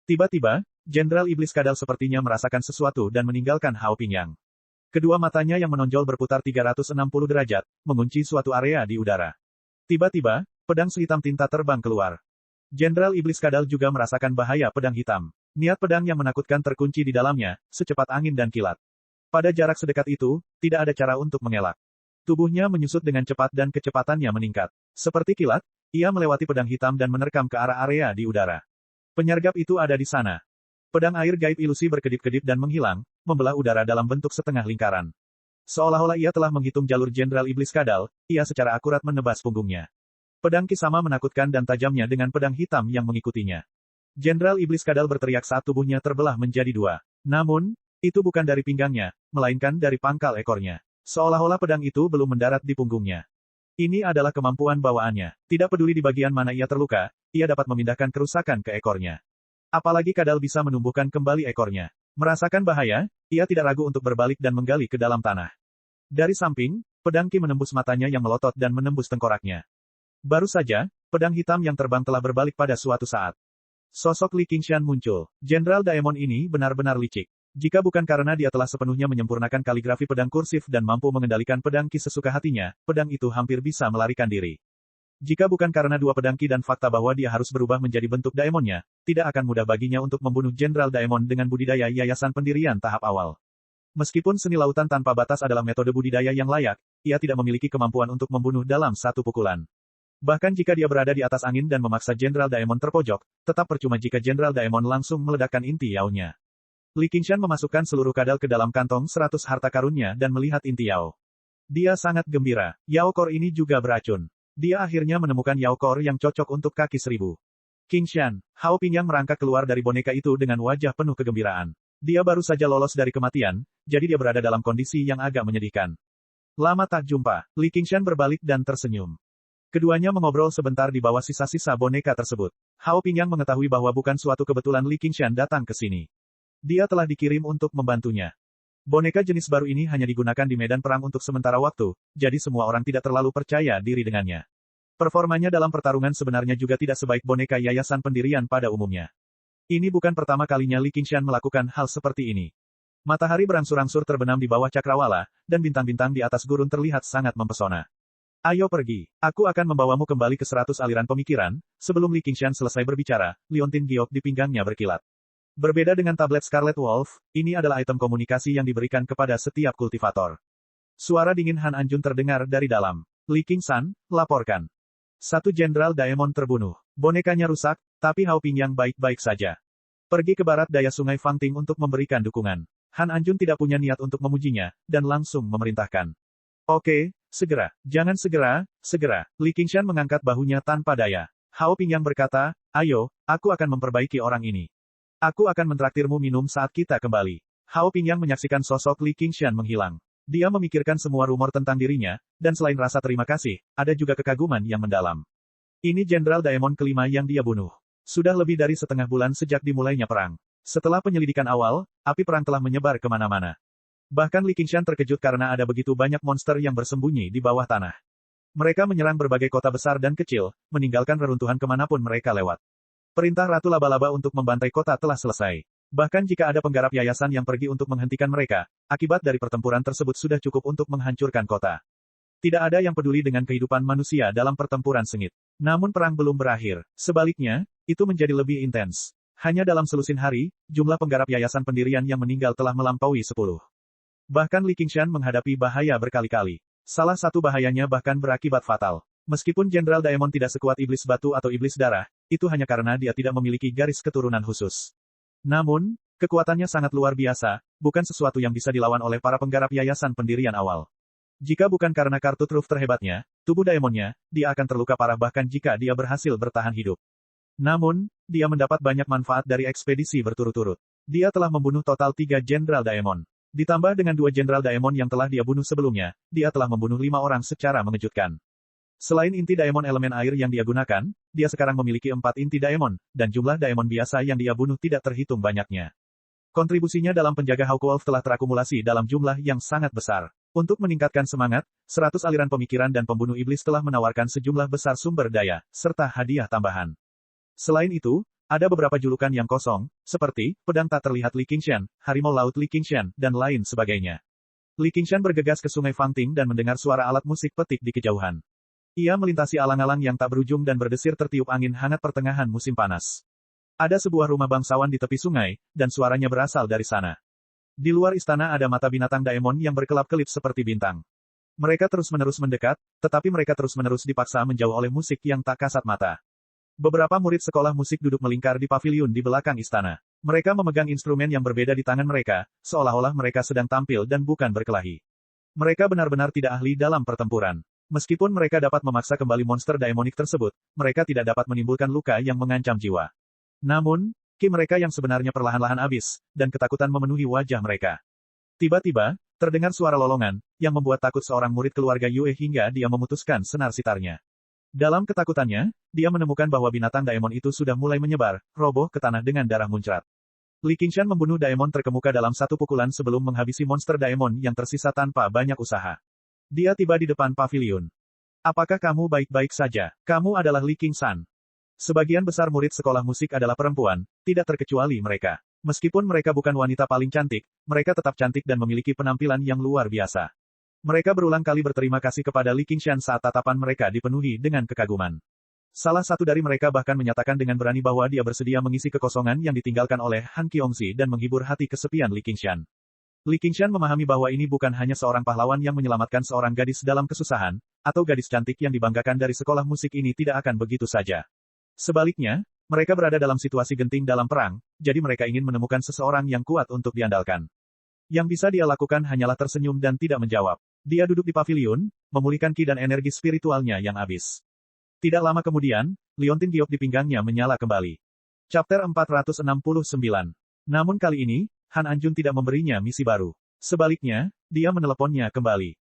Tiba-tiba, Jenderal Iblis kadal sepertinya merasakan sesuatu dan meninggalkan Hao Pingyang. Kedua matanya yang menonjol berputar 360 derajat, mengunci suatu area di udara. Tiba-tiba, pedang sehitam tinta terbang keluar. Jenderal Iblis kadal juga merasakan bahaya pedang hitam. Niat pedang yang menakutkan terkunci di dalamnya, secepat angin dan kilat. Pada jarak sedekat itu, tidak ada cara untuk mengelak. Tubuhnya menyusut dengan cepat dan kecepatannya meningkat. Seperti kilat, ia melewati pedang hitam dan menerkam ke arah area di udara. Penyergap itu ada di sana. Pedang air gaib ilusi berkedip-kedip dan menghilang, membelah udara dalam bentuk setengah lingkaran. Seolah-olah ia telah menghitung jalur Jenderal Iblis kadal, ia secara akurat menebas punggungnya. Pedang Qi sama menakutkan dan tajamnya dengan pedang hitam yang mengikutinya. Jenderal Iblis kadal berteriak saat tubuhnya terbelah menjadi dua. Namun, itu bukan dari pinggangnya, melainkan dari pangkal ekornya. Seolah-olah pedang itu belum mendarat di punggungnya. Ini adalah kemampuan bawaannya. Tidak peduli di bagian mana ia terluka, ia dapat memindahkan kerusakan ke ekornya. Apalagi kadal bisa menumbuhkan kembali ekornya. Merasakan bahaya, ia tidak ragu untuk berbalik dan menggali ke dalam tanah. Dari samping, pedang Qi menembus matanya yang melotot dan menembus tengkoraknya. Baru saja, pedang hitam yang terbang telah berbalik pada suatu saat. Sosok Li Qingshan muncul. Jenderal Daemon ini benar-benar licik. Jika bukan karena dia telah sepenuhnya menyempurnakan kaligrafi pedang kursif dan mampu mengendalikan pedang Qi sesuka hatinya, pedang itu hampir bisa melarikan diri. Jika bukan karena dua pedang Qi dan fakta bahwa dia harus berubah menjadi bentuk Daemonnya, tidak akan mudah baginya untuk membunuh Jenderal Daemon dengan budidaya yayasan pendirian tahap awal. Meskipun seni lautan tanpa batas adalah metode budidaya yang layak, ia tidak memiliki kemampuan untuk membunuh dalam satu pukulan. Bahkan jika dia berada di atas angin dan memaksa Jenderal Daemon terpojok, tetap percuma jika Jenderal Daemon langsung meledakkan inti Yao-nya. Li Qingshan memasukkan seluruh kadal ke dalam kantong 100 harta karunnya dan melihat inti Yao. Dia sangat gembira. Yao Core ini juga beracun. Dia akhirnya menemukan Yao Core yang cocok untuk kaki 1000. Qingshan, Hao Pingyang merangkak keluar dari boneka itu dengan wajah penuh kegembiraan. Dia baru saja lolos dari kematian, jadi dia berada dalam kondisi yang agak menyedihkan. Lama tak jumpa, Li Qingshan berbalik dan tersenyum. Keduanya mengobrol sebentar di bawah sisa-sisa boneka tersebut. Hao Pingyang mengetahui bahwa bukan suatu kebetulan Li Qingshan datang ke sini. Dia telah dikirim untuk membantunya. Boneka jenis baru ini hanya digunakan di medan perang untuk sementara waktu, jadi semua orang tidak terlalu percaya diri dengannya. Performanya dalam pertarungan sebenarnya juga tidak sebaik boneka yayasan pendirian pada umumnya. Ini bukan pertama kalinya Li Qingshan melakukan hal seperti ini. Matahari berangsur-angsur terbenam di bawah cakrawala, dan bintang-bintang di atas gurun terlihat sangat mempesona. Ayo pergi, aku akan membawamu kembali ke 100 aliran pemikiran. Sebelum Li Qingshan selesai berbicara, liontin giok di pinggangnya berkilat. Berbeda dengan tablet Scarlet Wolf, ini adalah item komunikasi yang diberikan kepada setiap kultivator. Suara dingin Han Anjun terdengar dari dalam. Li Qingshan, laporkan. Satu Jenderal Daemon terbunuh. Bonekanya rusak, tapi Hao Pingyang baik-baik saja. Pergi ke barat daya sungai Fangting untuk memberikan dukungan. Han Anjun tidak punya niat untuk memujinya, dan langsung memerintahkan. Oke, segera. Jangan segera. Li Qingshan mengangkat bahunya tanpa daya. Hao Pingyang berkata, ayo, aku akan memperbaiki orang ini. Aku akan mentraktirmu minum saat kita kembali. Hao Pingyang menyaksikan sosok Li Qingshan menghilang. Dia memikirkan semua rumor tentang dirinya, dan selain rasa terima kasih, ada juga kekaguman yang mendalam. Ini Jenderal Daemon kelima yang dia bunuh. Sudah lebih dari setengah bulan sejak dimulainya perang. Setelah penyelidikan awal, api perang telah menyebar kemana-mana. Bahkan Li Qingshan terkejut karena ada begitu banyak monster yang bersembunyi di bawah tanah. Mereka menyerang berbagai kota besar dan kecil, meninggalkan reruntuhan kemanapun mereka lewat. Perintah Ratu Laba-Laba untuk membantai kota telah selesai. Bahkan jika ada penggarap yayasan yang pergi untuk menghentikan mereka, akibat dari pertempuran tersebut sudah cukup untuk menghancurkan kota. Tidak ada yang peduli dengan kehidupan manusia dalam pertempuran sengit. Namun perang belum berakhir. Sebaliknya, itu menjadi lebih intens. Hanya dalam selusin hari, jumlah penggarap yayasan pendirian yang meninggal telah melampaui 10. Bahkan Li Qingshan menghadapi bahaya berkali-kali. Salah satu bahayanya bahkan berakibat fatal. Meskipun Jenderal Daemon tidak sekuat iblis batu atau iblis darah, itu hanya karena dia tidak memiliki garis keturunan khusus. Namun, kekuatannya sangat luar biasa, bukan sesuatu yang bisa dilawan oleh para penggarap yayasan pendirian awal. Jika bukan karena kartu truf terhebatnya, tubuh Daemonnya, dia akan terluka parah bahkan jika dia berhasil bertahan hidup. Namun, dia mendapat banyak manfaat dari ekspedisi berturut-turut. Dia telah membunuh total 3 Jenderal Daemon. Ditambah dengan 2 Jenderal Daemon yang telah dia bunuh sebelumnya, dia telah membunuh 5 orang secara mengejutkan. Selain inti Daemon elemen air yang dia gunakan, dia sekarang memiliki 4 inti Daemon, dan jumlah Daemon biasa yang dia bunuh tidak terhitung banyaknya. Kontribusinya dalam penjaga Hawkwolf telah terakumulasi dalam jumlah yang sangat besar. Untuk meningkatkan semangat, 100 aliran pemikiran dan pembunuh iblis telah menawarkan sejumlah besar sumber daya, serta hadiah tambahan. Selain itu, ada beberapa julukan yang kosong, seperti, pedang tak terlihat Li Qingshan, harimau laut Li Qingshan, dan lain sebagainya. Li Qingshan bergegas ke sungai Fangting dan mendengar suara alat musik petik di kejauhan. Ia melintasi alang-alang yang tak berujung dan berdesir tertiup angin hangat pertengahan musim panas. Ada sebuah rumah bangsawan di tepi sungai, dan suaranya berasal dari sana. Di luar istana ada mata binatang Daemon yang berkelap-kelip seperti bintang. Mereka terus-menerus mendekat, tetapi mereka terus-menerus dipaksa menjauh oleh musik yang tak kasat mata. Beberapa murid sekolah musik duduk melingkar di paviliun di belakang istana. Mereka memegang instrumen yang berbeda di tangan mereka, seolah-olah mereka sedang tampil dan bukan berkelahi. Mereka benar-benar tidak ahli dalam pertempuran. Meskipun mereka dapat memaksa kembali monster daemonik tersebut, mereka tidak dapat menimbulkan luka yang mengancam jiwa. Namun, ki mereka yang sebenarnya perlahan-lahan habis, dan ketakutan memenuhi wajah mereka. Tiba-tiba, terdengar suara lolongan, yang membuat takut seorang murid keluarga Yue hingga dia memutuskan senar sitarnya. Dalam ketakutannya, dia menemukan bahwa binatang Daemon itu sudah mulai menyebar, roboh ke tanah dengan darah muncrat. Li Qingshan membunuh Daemon terkemuka dalam satu pukulan sebelum menghabisi monster Daemon yang tersisa tanpa banyak usaha. Dia tiba di depan paviliun. Apakah kamu baik-baik saja? Kamu adalah Li Qingshan. Sebagian besar murid sekolah musik adalah perempuan, tidak terkecuali mereka. Meskipun mereka bukan wanita paling cantik, mereka tetap cantik dan memiliki penampilan yang luar biasa. Mereka berulang kali berterima kasih kepada Li Qingshan saat tatapan mereka dipenuhi dengan kekaguman. Salah satu dari mereka bahkan menyatakan dengan berani bahwa dia bersedia mengisi kekosongan yang ditinggalkan oleh Han Qiongzi dan menghibur hati kesepian Li Qingshan. Li Qingshan memahami bahwa ini bukan hanya seorang pahlawan yang menyelamatkan seorang gadis dalam kesusahan, atau gadis cantik yang dibanggakan dari sekolah musik ini tidak akan begitu saja. Sebaliknya, mereka berada dalam situasi genting dalam perang, jadi mereka ingin menemukan seseorang yang kuat untuk diandalkan. Yang bisa dia lakukan hanyalah tersenyum dan tidak menjawab. Dia duduk di paviliun, memulihkan ki dan energi spiritualnya yang habis. Tidak lama kemudian, liontin giok di pinggangnya menyala kembali. Chapter 469. Namun kali ini, Han Anjun tidak memberinya misi baru. Sebaliknya, dia meneleponnya kembali.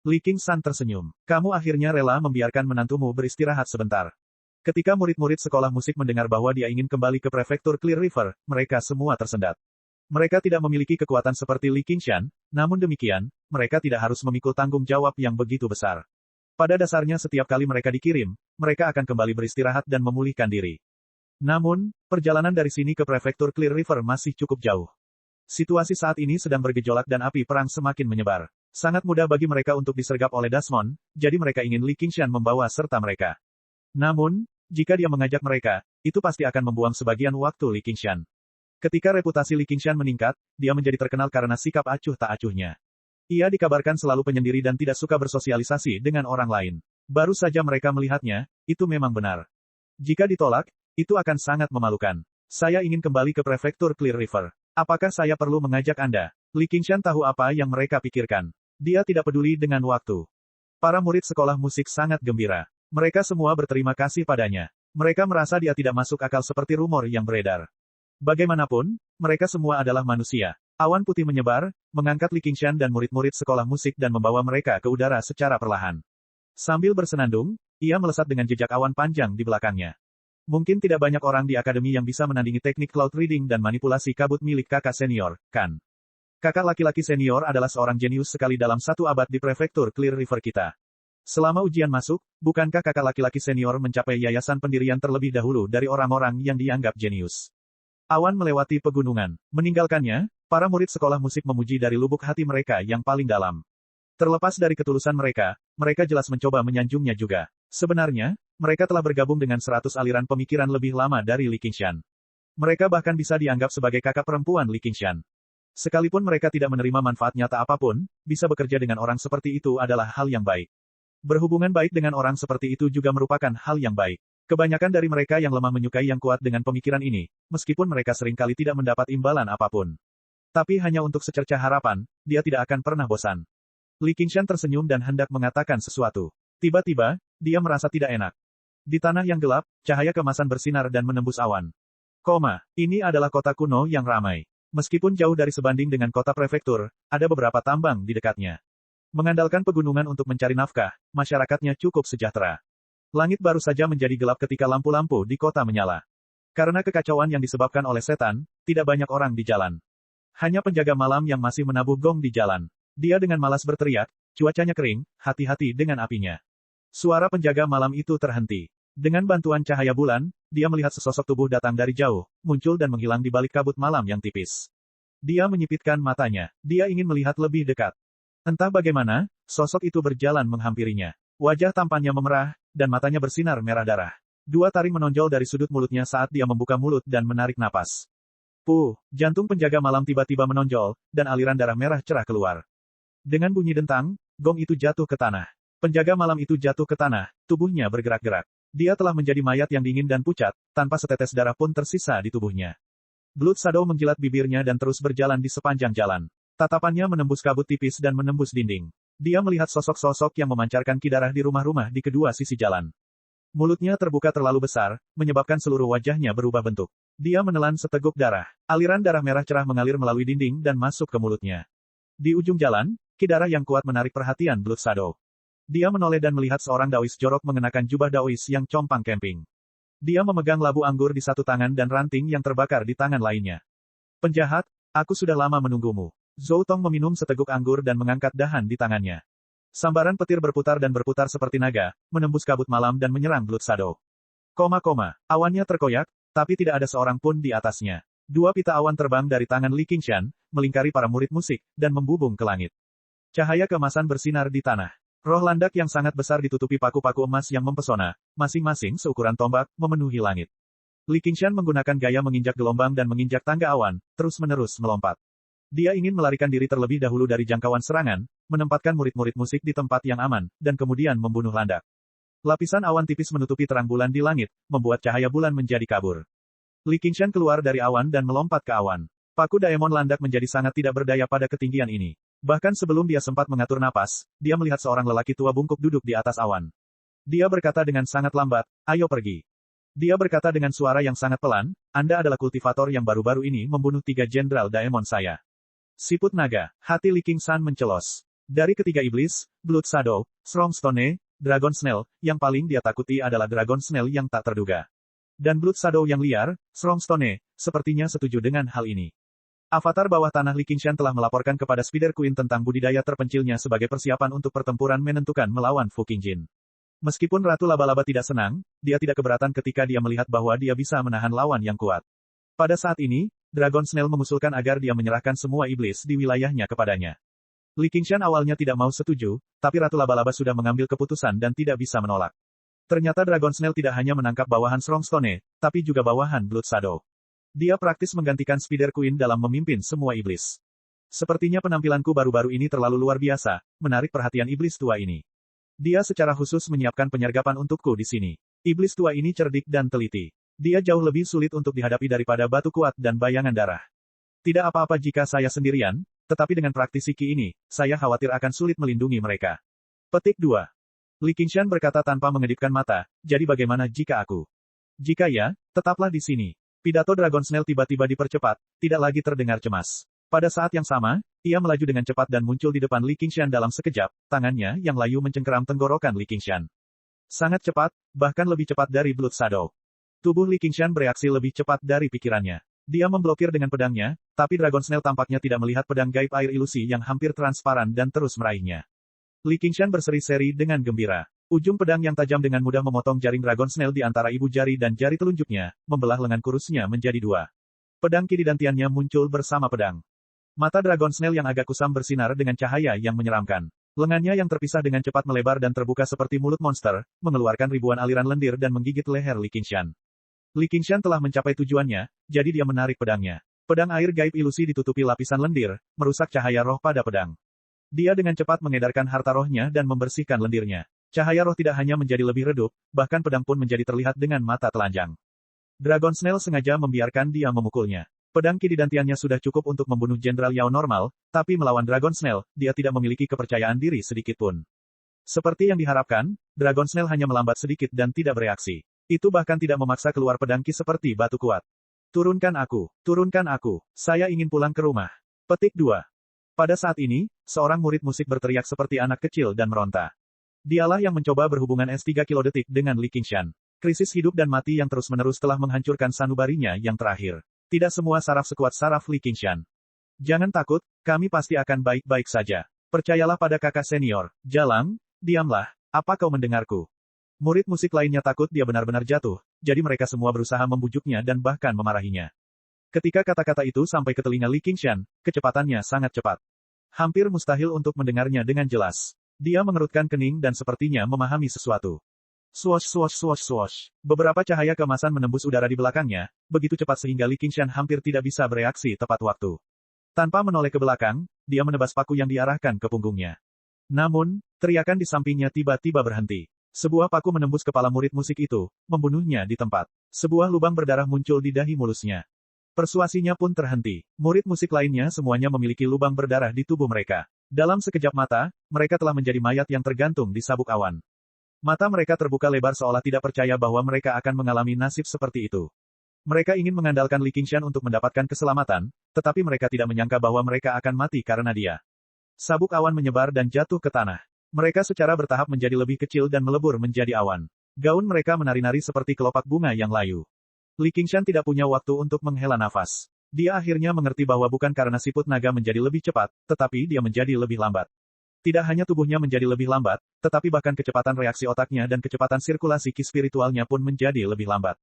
Li Qingshan tersenyum. Kamu akhirnya rela membiarkan menantumu beristirahat sebentar. Ketika murid-murid sekolah musik mendengar bahwa dia ingin kembali ke prefektur Clear River, mereka semua tersendat. Mereka tidak memiliki kekuatan seperti Li Qingshan, namun demikian, mereka tidak harus memikul tanggung jawab yang begitu besar. Pada dasarnya setiap kali mereka dikirim, mereka akan kembali beristirahat dan memulihkan diri. Namun, perjalanan dari sini ke prefektur Clear River masih cukup jauh. Situasi saat ini sedang bergejolak dan api perang semakin menyebar. Sangat mudah bagi mereka untuk disergap oleh Dasmon, jadi mereka ingin Li Qingshan membawa serta mereka. Namun, jika dia mengajak mereka, itu pasti akan membuang sebagian waktu Li Qingshan. Ketika reputasi Li Qingshan meningkat, dia menjadi terkenal karena sikap acuh tak acuhnya. Ia dikabarkan selalu penyendiri dan tidak suka bersosialisasi dengan orang lain. Baru saja mereka melihatnya, itu memang benar. Jika ditolak, itu akan sangat memalukan. Saya ingin kembali ke prefektur Clear River. Apakah saya perlu mengajak Anda? Li Qingshan tahu apa yang mereka pikirkan. Dia tidak peduli dengan waktu. Para murid sekolah musik sangat gembira. Mereka semua berterima kasih padanya. Mereka merasa dia tidak masuk akal seperti rumor yang beredar. Bagaimanapun, mereka semua adalah manusia. Awan putih menyebar, mengangkat Li Qingshan dan murid-murid sekolah musik dan membawa mereka ke udara secara perlahan. Sambil bersenandung, ia melesat dengan jejak awan panjang di belakangnya. Mungkin tidak banyak orang di akademi yang bisa menandingi teknik cloud reading dan manipulasi kabut milik kakak senior, kan? Kakak laki-laki senior adalah seorang jenius sekali dalam satu abad di prefektur Clear River kita. Selama ujian masuk, bukankah kakak laki-laki senior mencapai yayasan pendirian terlebih dahulu dari orang-orang yang dianggap jenius? Awan melewati pegunungan. Meninggalkannya, para murid sekolah musik memuji dari lubuk hati mereka yang paling dalam. Terlepas dari ketulusan mereka, mereka jelas mencoba menyanjungnya juga. Sebenarnya, mereka telah bergabung dengan 100 aliran pemikiran lebih lama dari Li Qingshan. Mereka bahkan bisa dianggap sebagai kakak perempuan Li Qingshan. Sekalipun mereka tidak menerima manfaat nyata apapun, bisa bekerja dengan orang seperti itu adalah hal yang baik. Berhubungan baik dengan orang seperti itu juga merupakan hal yang baik. Kebanyakan dari mereka yang lemah menyukai yang kuat dengan pemikiran ini, meskipun mereka seringkali tidak mendapat imbalan apapun. Tapi hanya untuk secercah harapan, dia tidak akan pernah bosan. Li Qingshan tersenyum dan hendak mengatakan sesuatu. Tiba-tiba, dia merasa tidak enak. Di tanah yang gelap, cahaya kemasan bersinar dan menembus awan. Ini adalah kota kuno yang ramai. Meskipun jauh dari sebanding dengan kota prefektur, ada beberapa tambang di dekatnya. Mengandalkan pegunungan untuk mencari nafkah, masyarakatnya cukup sejahtera. Langit baru saja menjadi gelap ketika lampu-lampu di kota menyala. Karena kekacauan yang disebabkan oleh setan, tidak banyak orang di jalan. Hanya penjaga malam yang masih menabuh gong di jalan. Dia dengan malas berteriak, cuacanya kering, hati-hati dengan apinya. Suara penjaga malam itu terhenti. Dengan bantuan cahaya bulan, dia melihat sesosok tubuh datang dari jauh, muncul dan menghilang di balik kabut malam yang tipis. Dia menyipitkan matanya. Dia ingin melihat lebih dekat. Entah bagaimana, sosok itu berjalan menghampirinya. Wajah tampannya memerah, dan matanya bersinar merah darah. Dua taring menonjol dari sudut mulutnya saat dia membuka mulut dan menarik napas. Jantung penjaga malam tiba-tiba menonjol, dan aliran darah merah cerah keluar. Dengan bunyi dentang, gong itu jatuh ke tanah. Penjaga malam itu jatuh ke tanah, tubuhnya bergerak-gerak. Dia telah menjadi mayat yang dingin dan pucat, tanpa setetes darah pun tersisa di tubuhnya. Blood Shadow menjilat bibirnya dan terus berjalan di sepanjang jalan. Tatapannya menembus kabut tipis dan menembus dinding. Dia melihat sosok-sosok yang memancarkan kidarah di rumah-rumah di kedua sisi jalan. Mulutnya terbuka terlalu besar, menyebabkan seluruh wajahnya berubah bentuk. Dia menelan seteguk darah. Aliran darah merah cerah mengalir melalui dinding dan masuk ke mulutnya. Di ujung jalan, kidarah yang kuat menarik perhatian Blood Shadow. Dia menoleh dan melihat seorang Daois jorok mengenakan jubah Daois yang compang camping. Dia memegang labu anggur di satu tangan dan ranting yang terbakar di tangan lainnya. Penjahat, aku sudah lama menunggumu. Zhou Tong meminum seteguk anggur dan mengangkat dahan di tangannya. Sambaran petir berputar dan berputar seperti naga, menembus kabut malam dan menyerang Blood Shadow. Awannya terkoyak, tapi tidak ada seorang pun di atasnya. Dua pita awan terbang dari tangan Li Qingshan, melingkari para murid musik, dan membubung ke langit. Cahaya kemasan bersinar di tanah. Roh landak yang sangat besar ditutupi paku-paku emas yang mempesona, masing-masing seukuran tombak, memenuhi langit. Li Qingshan menggunakan gaya menginjak gelombang dan menginjak tangga awan, terus-menerus melompat. Dia ingin melarikan diri terlebih dahulu dari jangkauan serangan, menempatkan murid-murid musik di tempat yang aman, dan kemudian membunuh landak. Lapisan awan tipis menutupi terang bulan di langit, membuat cahaya bulan menjadi kabur. Li Qingshan keluar dari awan dan melompat ke awan. Paku Daemon landak menjadi sangat tidak berdaya pada ketinggian ini. Bahkan sebelum dia sempat mengatur napas, dia melihat seorang lelaki tua bungkuk duduk di atas awan. Dia berkata dengan sangat lambat, ayo pergi. Dia berkata dengan suara yang sangat pelan, Anda adalah kultivator yang baru-baru ini membunuh 3 jenderal Daemon saya. Siput naga, hati Li Qingshan mencelos. Dari ketiga iblis, Blood Shadow, Strong Stone, Dragon Snail, yang paling dia takuti adalah Dragon Snail yang tak terduga. Dan Blood Shadow yang liar, Strong Stone, sepertinya setuju dengan hal ini. Avatar bawah tanah Li Qingshan telah melaporkan kepada Spider Queen tentang budidaya terpencilnya sebagai persiapan untuk pertempuran menentukan melawan Fu Qingjin. Meskipun Ratu Laba-Laba tidak senang, dia tidak keberatan ketika dia melihat bahwa dia bisa menahan lawan yang kuat. Pada saat ini, Dragon Snail mengusulkan agar dia menyerahkan semua iblis di wilayahnya kepadanya. Li Qingshan awalnya tidak mau setuju, tapi Ratu Laba-Laba sudah mengambil keputusan dan tidak bisa menolak. Ternyata Dragon Snail tidak hanya menangkap bawahan Strong Stone, tapi juga bawahan Blood Shadow. Dia praktis menggantikan Spider Queen dalam memimpin semua iblis. Sepertinya penampilanku baru-baru ini terlalu luar biasa, menarik perhatian iblis tua ini. Dia secara khusus menyiapkan penyergapan untukku di sini. Iblis tua ini cerdik dan teliti. Dia jauh lebih sulit untuk dihadapi daripada batu kuat dan bayangan darah. Tidak apa-apa jika saya sendirian, tetapi dengan praktisi Qi ini, saya khawatir akan sulit melindungi mereka. Petik 2. Li Qingshan berkata tanpa mengedipkan mata, jadi bagaimana jika aku? Jika ya, tetaplah di sini. Pidato Dragon Snail tiba-tiba dipercepat, tidak lagi terdengar cemas. Pada saat yang sama, ia melaju dengan cepat dan muncul di depan Li Qingshan dalam sekejap, tangannya yang layu mencengkeram tenggorokan Li Qingshan. Sangat cepat, bahkan lebih cepat dari Blood Shadow. Tubuh Li Qingshan bereaksi lebih cepat dari pikirannya. Dia memblokir dengan pedangnya, tapi Dragon Snail tampaknya tidak melihat pedang gaib air ilusi yang hampir transparan dan terus meraihnya. Li Qingshan berseri-seri dengan gembira. Ujung pedang yang tajam dengan mudah memotong jaring Dragon Snail di antara ibu jari dan jari telunjuknya, membelah lengan kurusnya menjadi 2. Pedang Qi dantiannya muncul bersama pedang. Mata Dragon Snail yang agak kusam bersinar dengan cahaya yang menyeramkan. Lengannya yang terpisah dengan cepat melebar dan terbuka seperti mulut monster, mengeluarkan ribuan aliran lendir dan menggigit leher Li Qingshan. Li Qingshan telah mencapai tujuannya, jadi dia menarik pedangnya. Pedang air gaib ilusi ditutupi lapisan lendir, merusak cahaya roh pada pedang. Dia dengan cepat mengedarkan harta rohnya dan membersihkan lendirnya. Cahaya roh tidak hanya menjadi lebih redup, bahkan pedang pun menjadi terlihat dengan mata telanjang. Dragon Snail sengaja membiarkan dia memukulnya. Pedang kididantiannya sudah cukup untuk membunuh Jenderal Yao normal, tapi melawan Dragon Snail, dia tidak memiliki kepercayaan diri sedikitpun. Seperti yang diharapkan, Dragon Snail hanya melambat sedikit dan tidak bereaksi. Itu bahkan tidak memaksa keluar pedang ki seperti batu kuat. Turunkan aku, saya ingin pulang ke rumah. Petik 2. Pada saat ini, seorang murid musik berteriak seperti anak kecil dan meronta. Dialah yang mencoba berhubungan S3 kilodetik dengan Li Qingshan. Krisis hidup dan mati yang terus-menerus telah menghancurkan sanubarinya yang terakhir. Tidak semua saraf sekuat saraf Li Qingshan. Jangan takut, kami pasti akan baik-baik saja. Percayalah pada kakak senior. Jalang, diamlah, apa kau mendengarku? Murid musik lainnya takut dia benar-benar jatuh, jadi mereka semua berusaha membujuknya dan bahkan memarahinya. Ketika kata-kata itu sampai ke telinga Li Qingshan, kecepatannya sangat cepat. Hampir mustahil untuk mendengarnya dengan jelas. Dia mengerutkan kening dan sepertinya memahami sesuatu. Swosh swosh swosh swosh. Beberapa cahaya keemasan menembus udara di belakangnya, begitu cepat sehingga Li Qingshan hampir tidak bisa bereaksi tepat waktu. Tanpa menoleh ke belakang, dia menebas paku yang diarahkan ke punggungnya. Namun, teriakan di sampingnya tiba-tiba berhenti. Sebuah paku menembus kepala murid musik itu, membunuhnya di tempat. Sebuah lubang berdarah muncul di dahi mulusnya. Persuasinya pun terhenti. Murid musik lainnya semuanya memiliki lubang berdarah di tubuh mereka. Dalam sekejap mata, mereka telah menjadi mayat yang tergantung di sabuk awan. Mata mereka terbuka lebar seolah tidak percaya bahwa mereka akan mengalami nasib seperti itu. Mereka ingin mengandalkan Li Qingshan untuk mendapatkan keselamatan, tetapi mereka tidak menyangka bahwa mereka akan mati karena dia. Sabuk awan menyebar dan jatuh ke tanah. Mereka secara bertahap menjadi lebih kecil dan melebur menjadi awan. Gaun mereka menari-nari seperti kelopak bunga yang layu. Li Qingshan tidak punya waktu untuk menghela nafas. Dia akhirnya mengerti bahwa bukan karena siput naga menjadi lebih cepat, tetapi dia menjadi lebih lambat. Tidak hanya tubuhnya menjadi lebih lambat, tetapi bahkan kecepatan reaksi otaknya dan kecepatan sirkulasi ki spiritualnya pun menjadi lebih lambat.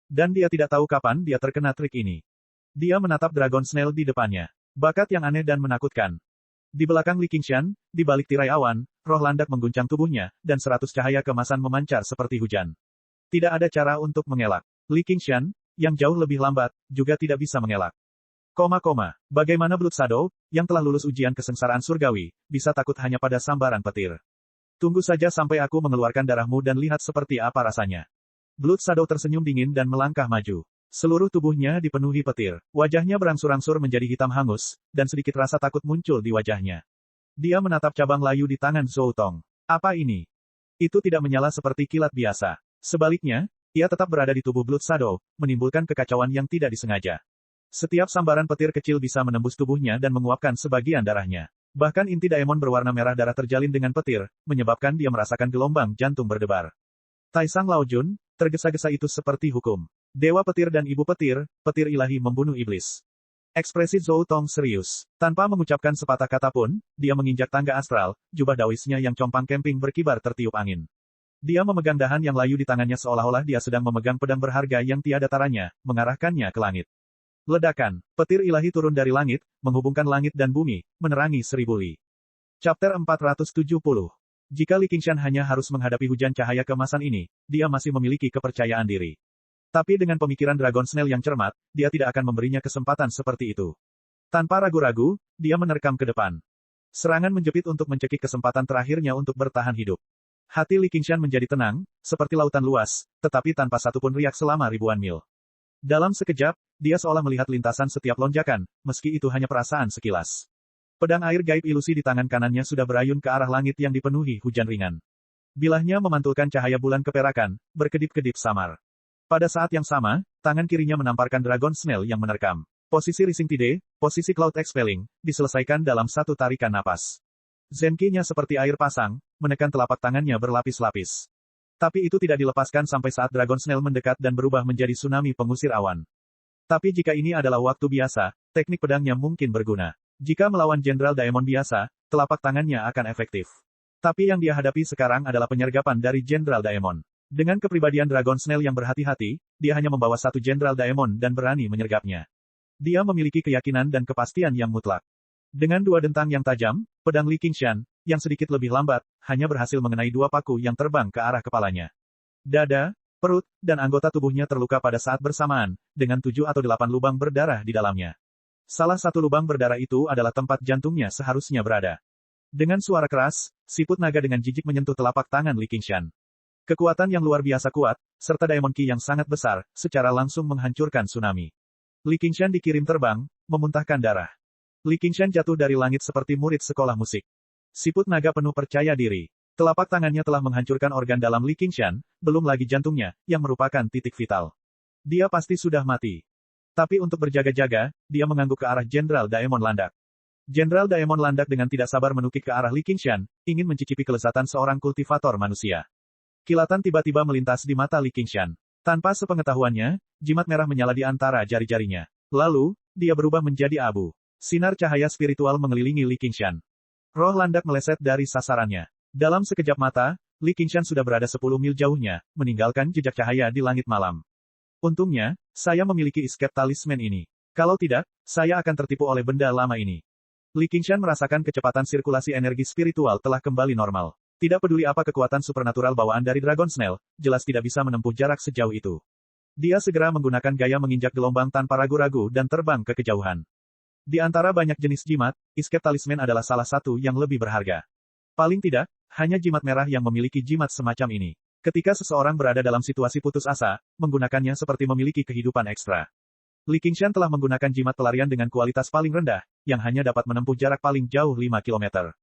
Dan dia tidak tahu kapan dia terkena trik ini. Dia menatap Dragon Snail di depannya. Bakat yang aneh dan menakutkan. Di belakang Li Qingshan, di balik tirai awan, roh landak mengguncang tubuhnya, dan 100 cahaya keemasan memancar seperti hujan. Tidak ada cara untuk mengelak. Li Qingshan, yang jauh lebih lambat, juga tidak bisa mengelak. Bagaimana Blood Shadow, yang telah lulus ujian kesengsaraan surgawi, bisa takut hanya pada sambaran petir. Tunggu saja sampai aku mengeluarkan darahmu dan lihat seperti apa rasanya. Blood Shadow tersenyum dingin dan melangkah maju. Seluruh tubuhnya dipenuhi petir. Wajahnya berangsur-angsur menjadi hitam hangus, dan sedikit rasa takut muncul di wajahnya. Dia menatap cabang layu di tangan Zhou Tong. Apa ini? Itu tidak menyala seperti kilat biasa. Sebaliknya, ia tetap berada di tubuh Blood Shadow, menimbulkan kekacauan yang tidak disengaja. Setiap sambaran petir kecil bisa menembus tubuhnya dan menguapkan sebagian darahnya. Bahkan inti daemon berwarna merah darah terjalin dengan petir, menyebabkan dia merasakan gelombang jantung berdebar. Taisang Laojun, tergesa-gesa itu seperti hukum. Dewa petir dan ibu petir, petir ilahi membunuh iblis. Ekspresi Zhou Tong serius. Tanpa mengucapkan sepatah kata pun, dia menginjak tangga astral, jubah dawisnya yang compang camping berkibar tertiup angin. Dia memegang dahan yang layu di tangannya seolah-olah dia sedang memegang pedang berharga yang tiada taranya, mengarahkannya ke langit. Ledakan, petir ilahi turun dari langit, menghubungkan langit dan bumi, menerangi 1000 li. Chapter 470. Jika Li Qingshan hanya harus menghadapi hujan cahaya keemasan ini, dia masih memiliki kepercayaan diri. Tapi dengan pemikiran Dragon Snail yang cermat, dia tidak akan memberinya kesempatan seperti itu. Tanpa ragu-ragu, dia menerkam ke depan. Serangan menjepit untuk mencekik kesempatan terakhirnya untuk bertahan hidup. Hati Li Qingshan menjadi tenang, seperti lautan luas, tetapi tanpa satupun riak selama ribuan mil. Dalam sekejap, dia seolah melihat lintasan setiap lonjakan, meski itu hanya perasaan sekilas. Pedang air gaib ilusi di tangan kanannya sudah berayun ke arah langit yang dipenuhi hujan ringan. Bilahnya memantulkan cahaya bulan keperakan, berkedip-kedip samar. Pada saat yang sama, tangan kirinya menamparkan Dragon Snail yang menerkam. Posisi Rising Tide, posisi Cloud Expelling, diselesaikan dalam satu tarikan napas. Zenki-nya seperti air pasang, menekan telapak tangannya berlapis-lapis. Tapi itu tidak dilepaskan sampai saat Dragon Snail mendekat dan berubah menjadi tsunami pengusir awan. Tapi jika ini adalah waktu biasa, teknik pedangnya mungkin berguna. Jika melawan Jenderal Daemon biasa, telapak tangannya akan efektif. Tapi yang dia hadapi sekarang adalah penyergapan dari Jenderal Daemon. Dengan kepribadian Dragon Snail yang berhati-hati, dia hanya membawa satu Jenderal Daemon dan berani menyergapnya. Dia memiliki keyakinan dan kepastian yang mutlak. Dengan dua dentang yang tajam, pedang Li Qingshan, yang sedikit lebih lambat, hanya berhasil mengenai dua paku yang terbang ke arah kepalanya. Dada, perut, dan anggota tubuhnya terluka pada saat bersamaan, dengan 7 atau 8 lubang berdarah di dalamnya. Salah satu lubang berdarah itu adalah tempat jantungnya seharusnya berada. Dengan suara keras, siput naga dengan jijik menyentuh telapak tangan Li Qingshan. Kekuatan yang luar biasa kuat, serta Diamond Ki yang sangat besar, secara langsung menghancurkan tsunami. Li Qingshan dikirim terbang, memuntahkan darah. Li Qingshan jatuh dari langit seperti murid sekolah musik. Siput naga penuh percaya diri. Telapak tangannya telah menghancurkan organ dalam Li Qingshan, belum lagi jantungnya, yang merupakan titik vital. Dia pasti sudah mati. Tapi untuk berjaga-jaga, dia mengangguk ke arah Jenderal Daemon Landak. Jenderal Daemon Landak dengan tidak sabar menukik ke arah Li Qingshan, ingin mencicipi kelezatan seorang kultivator manusia. Kilatan tiba-tiba melintas di mata Li Qingshan. Tanpa sepengetahuannya, jimat merah menyala di antara jari-jarinya. Lalu, dia berubah menjadi abu. Sinar cahaya spiritual mengelilingi Li Qingshan. Roh Landak meleset dari sasarannya. Dalam sekejap mata, Li Qingshan sudah berada 10 mil jauhnya, meninggalkan jejak cahaya di langit malam. Untungnya, saya memiliki escape talisman ini. Kalau tidak, saya akan tertipu oleh benda lama ini. Li Qingshan merasakan kecepatan sirkulasi energi spiritual telah kembali normal. Tidak peduli apa kekuatan supernatural bawaan dari Dragon Snail, jelas tidak bisa menempuh jarak sejauh itu. Dia segera menggunakan gaya menginjak gelombang tanpa ragu-ragu dan terbang ke kejauhan. Di antara banyak jenis jimat, escape talisman adalah salah satu yang lebih berharga. Paling tidak, hanya jimat merah yang memiliki jimat semacam ini. Ketika seseorang berada dalam situasi putus asa, menggunakannya seperti memiliki kehidupan ekstra. Li Qingshan telah menggunakan jimat pelarian dengan kualitas paling rendah, yang hanya dapat menempuh jarak paling jauh 5 km.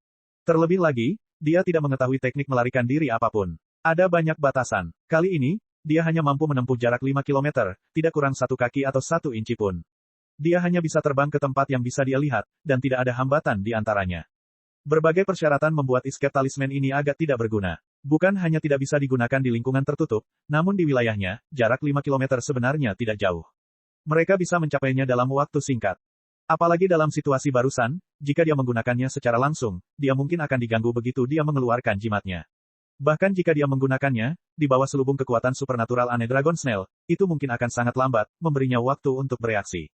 Terlebih lagi, dia tidak mengetahui teknik melarikan diri apapun. Ada banyak batasan. Kali ini, dia hanya mampu menempuh jarak 5 km, tidak kurang 1 kaki atau 1 inci pun. Dia hanya bisa terbang ke tempat yang bisa dia lihat, dan tidak ada hambatan di antaranya. Berbagai persyaratan membuat escape talisman ini agak tidak berguna. Bukan hanya tidak bisa digunakan di lingkungan tertutup, namun di wilayahnya, jarak 5 km sebenarnya tidak jauh. Mereka bisa mencapainya dalam waktu singkat. Apalagi dalam situasi barusan, jika dia menggunakannya secara langsung, dia mungkin akan diganggu begitu dia mengeluarkan jimatnya. Bahkan jika dia menggunakannya, di bawah selubung kekuatan supernatural aneh Dragon Snail, itu mungkin akan sangat lambat, memberinya waktu untuk bereaksi.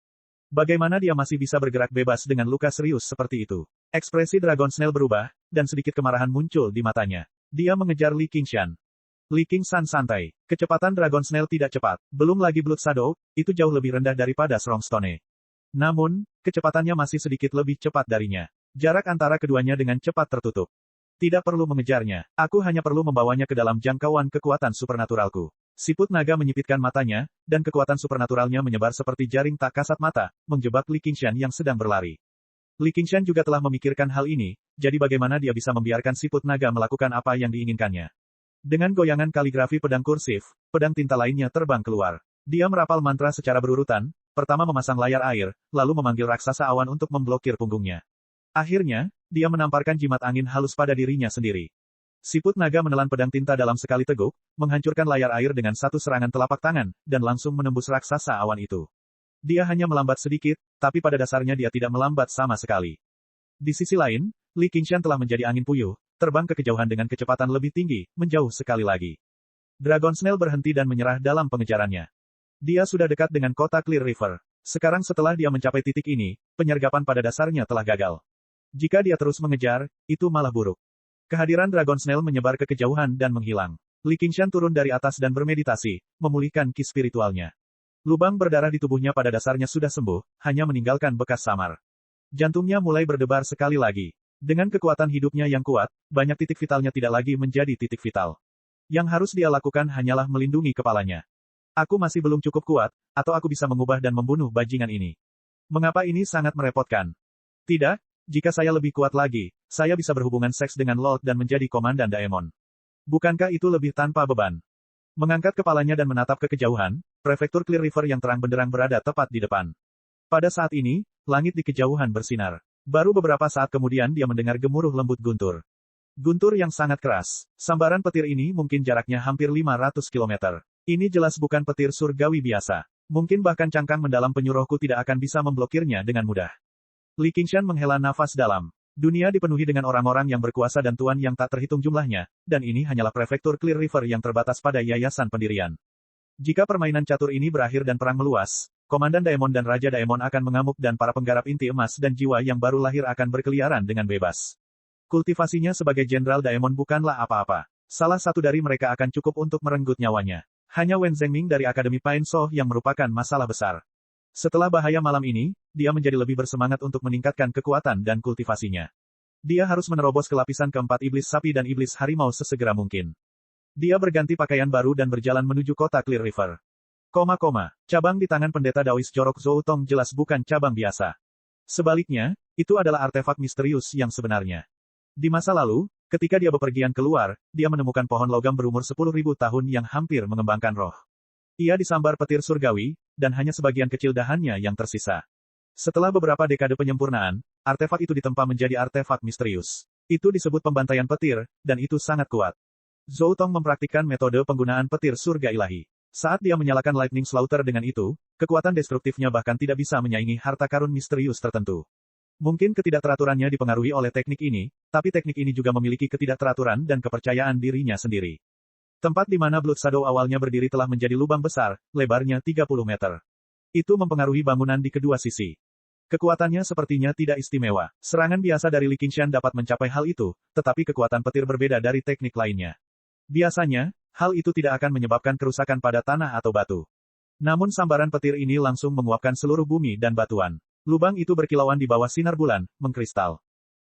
Bagaimana dia masih bisa bergerak bebas dengan luka serius seperti itu? Ekspresi Dragon Snail berubah, dan sedikit kemarahan muncul di matanya. Dia mengejar Li Qingshan. Li Qingshan santai. Kecepatan Dragon Snail tidak cepat. Belum lagi Blood Shadow, itu jauh lebih rendah daripada Strongstone. Namun, kecepatannya masih sedikit lebih cepat darinya. Jarak antara keduanya dengan cepat tertutup. Tidak perlu mengejarnya. Aku hanya perlu membawanya ke dalam jangkauan kekuatan supernaturalku. Siput naga menyipitkan matanya, dan kekuatan supernaturalnya menyebar seperti jaring tak kasat mata, menjebak Li Qingshan yang sedang berlari. Li Qingshan juga telah memikirkan hal ini, jadi bagaimana dia bisa membiarkan siput naga melakukan apa yang diinginkannya. Dengan goyangan kaligrafi pedang kursif, pedang tinta lainnya terbang keluar. Dia merapal mantra secara berurutan, pertama memasang layar air, lalu memanggil raksasa awan untuk memblokir punggungnya. Akhirnya, dia menamparkan jimat angin halus pada dirinya sendiri. Siput naga menelan pedang tinta dalam sekali teguk, menghancurkan layar air dengan satu serangan telapak tangan, dan langsung menembus raksasa awan itu. Dia hanya melambat sedikit, tapi pada dasarnya dia tidak melambat sama sekali. Di sisi lain, Li Qingshan telah menjadi angin puyuh, terbang ke kejauhan dengan kecepatan lebih tinggi, menjauh sekali lagi. Dragon Snail berhenti dan menyerah dalam pengejarannya. Dia sudah dekat dengan kota Clear River. Sekarang setelah dia mencapai titik ini, penyergapan pada dasarnya telah gagal. Jika dia terus mengejar, itu malah buruk. Kehadiran Dragon Snail menyebar ke kejauhan dan menghilang. Li Qingshan turun dari atas dan bermeditasi, memulihkan ki spiritualnya. Lubang berdarah di tubuhnya pada dasarnya sudah sembuh, hanya meninggalkan bekas samar. Jantungnya mulai berdebar sekali lagi. Dengan kekuatan hidupnya yang kuat, banyak titik vitalnya tidak lagi menjadi titik vital. Yang harus dia lakukan hanyalah melindungi kepalanya. Aku masih belum cukup kuat, atau aku bisa mengubah dan membunuh bajingan ini. Mengapa ini sangat merepotkan? Tidak, jika saya lebih kuat lagi, saya bisa berhubungan seks dengan Lord dan menjadi Komandan Daemon. Bukankah itu lebih tanpa beban? Mengangkat kepalanya dan menatap ke kejauhan, prefektur Clear River yang terang benderang berada tepat di depan. Pada saat ini, langit di kejauhan bersinar. Baru beberapa saat kemudian dia mendengar gemuruh lembut guntur. Guntur yang sangat keras. Sambaran petir ini mungkin jaraknya hampir 500 km. Ini jelas bukan petir surgawi biasa. Mungkin bahkan cangkang mendalam penyuruhku tidak akan bisa memblokirnya dengan mudah. Li Qingshan menghela nafas dalam. Dunia dipenuhi dengan orang-orang yang berkuasa dan tuan yang tak terhitung jumlahnya, dan ini hanyalah prefektur Clear River yang terbatas pada yayasan pendirian. Jika permainan catur ini berakhir dan perang meluas, Komandan Daemon dan Raja Daemon akan mengamuk dan para penggarap inti emas dan jiwa yang baru lahir akan berkeliaran dengan bebas. Kultivasinya sebagai Jenderal Daemon bukanlah apa-apa. Salah satu dari mereka akan cukup untuk merenggut nyawanya. Hanya Wen Zhengming dari Akademi Pain Soh yang merupakan masalah besar. Setelah bahaya malam ini, dia menjadi lebih bersemangat untuk meningkatkan kekuatan dan kultivasinya. Dia harus menerobos ke lapisan keempat iblis sapi dan iblis harimau sesegera mungkin. Dia berganti pakaian baru dan berjalan menuju kota Clear River. Cabang di tangan pendeta Daois Jorok Zoutong jelas bukan cabang biasa. Sebaliknya, itu adalah artefak misterius yang sebenarnya. Di masa lalu, ketika dia bepergian keluar, dia menemukan pohon logam berumur 10.000 tahun yang hampir mengembangkan roh. Ia disambar petir surgawi, dan hanya sebagian kecil dahannya yang tersisa. Setelah beberapa dekade penyempurnaan, artefak itu ditempa menjadi artefak misterius. Itu disebut pembantaian petir, dan itu sangat kuat. Zoutong mempraktikkan metode penggunaan petir surga ilahi. Saat dia menyalakan Lightning Slaughter dengan itu, kekuatan destruktifnya bahkan tidak bisa menyaingi harta karun misterius tertentu. Mungkin ketidakteraturannya dipengaruhi oleh teknik ini, tapi teknik ini juga memiliki ketidakteraturan dan kepercayaan dirinya sendiri. Tempat di mana Blood Shadow awalnya berdiri telah menjadi lubang besar, lebarnya 30 meter. Itu mempengaruhi bangunan di kedua sisi. Kekuatannya sepertinya tidak istimewa. Serangan biasa dari Li Qingshan dapat mencapai hal itu, tetapi kekuatan petir berbeda dari teknik lainnya. Biasanya, hal itu tidak akan menyebabkan kerusakan pada tanah atau batu. Namun sambaran petir ini langsung menguapkan seluruh bumi dan batuan. Lubang itu berkilauan di bawah sinar bulan, mengkristal.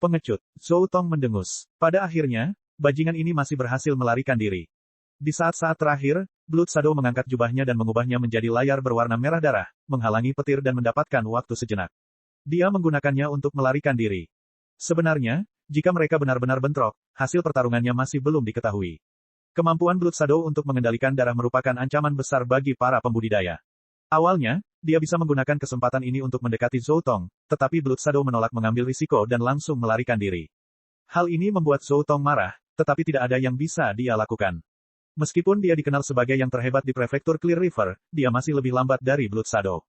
Pengecut, Zoutong mendengus. Pada akhirnya, bajingan ini masih berhasil melarikan diri. Di saat-saat terakhir, Blood Shadow mengangkat jubahnya dan mengubahnya menjadi layar berwarna merah darah, menghalangi petir dan mendapatkan waktu sejenak. Dia menggunakannya untuk melarikan diri. Sebenarnya, jika mereka benar-benar bentrok, hasil pertarungannya masih belum diketahui. Kemampuan Blood Shadow untuk mengendalikan darah merupakan ancaman besar bagi para pembudidaya. Awalnya, dia bisa menggunakan kesempatan ini untuk mendekati Zoutong, tetapi Blood Shadow menolak mengambil risiko dan langsung melarikan diri. Hal ini membuat Zoutong marah, tetapi tidak ada yang bisa dia lakukan. Meskipun dia dikenal sebagai yang terhebat di prefektur Clear River, dia masih lebih lambat dari Blood Shadow.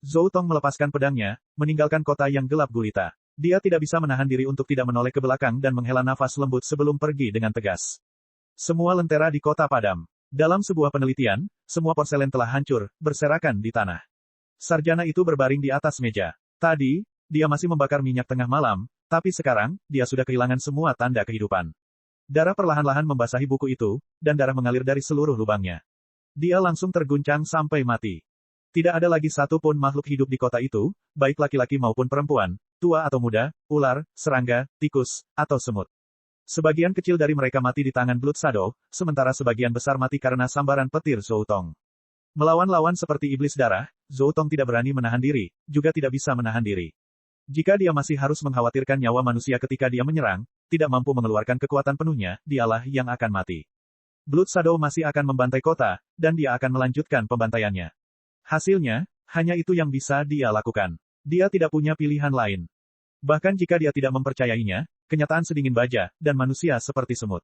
Zoutong melepaskan pedangnya, meninggalkan kota yang gelap gulita. Dia tidak bisa menahan diri untuk tidak menoleh ke belakang dan menghela nafas lembut sebelum pergi dengan tegas. Semua lentera di kota padam. Dalam sebuah penelitian, semua porselen telah hancur, berserakan di tanah. Sarjana itu berbaring di atas meja. Tadi, dia masih membakar minyak tengah malam, tapi sekarang, dia sudah kehilangan semua tanda kehidupan. Darah perlahan-lahan membasahi buku itu, dan darah mengalir dari seluruh lubangnya. Dia langsung terguncang sampai mati. Tidak ada lagi satu pun makhluk hidup di kota itu, baik laki-laki maupun perempuan, tua atau muda, ular, serangga, tikus, atau semut. Sebagian kecil dari mereka mati di tangan Blood Shadow, sementara sebagian besar mati karena sambaran petir Zoutong. Melawan lawan seperti iblis darah, Zoutong tidak berani menahan diri, juga tidak bisa menahan diri. Jika dia masih harus mengkhawatirkan nyawa manusia ketika dia menyerang, tidak mampu mengeluarkan kekuatan penuhnya, dialah yang akan mati. Blood Shadow masih akan membantai kota, dan dia akan melanjutkan pembantaiannya. Hasilnya, hanya itu yang bisa dia lakukan. Dia tidak punya pilihan lain. Bahkan jika dia tidak mempercayainya, kenyataan sedingin baja, dan manusia seperti semut.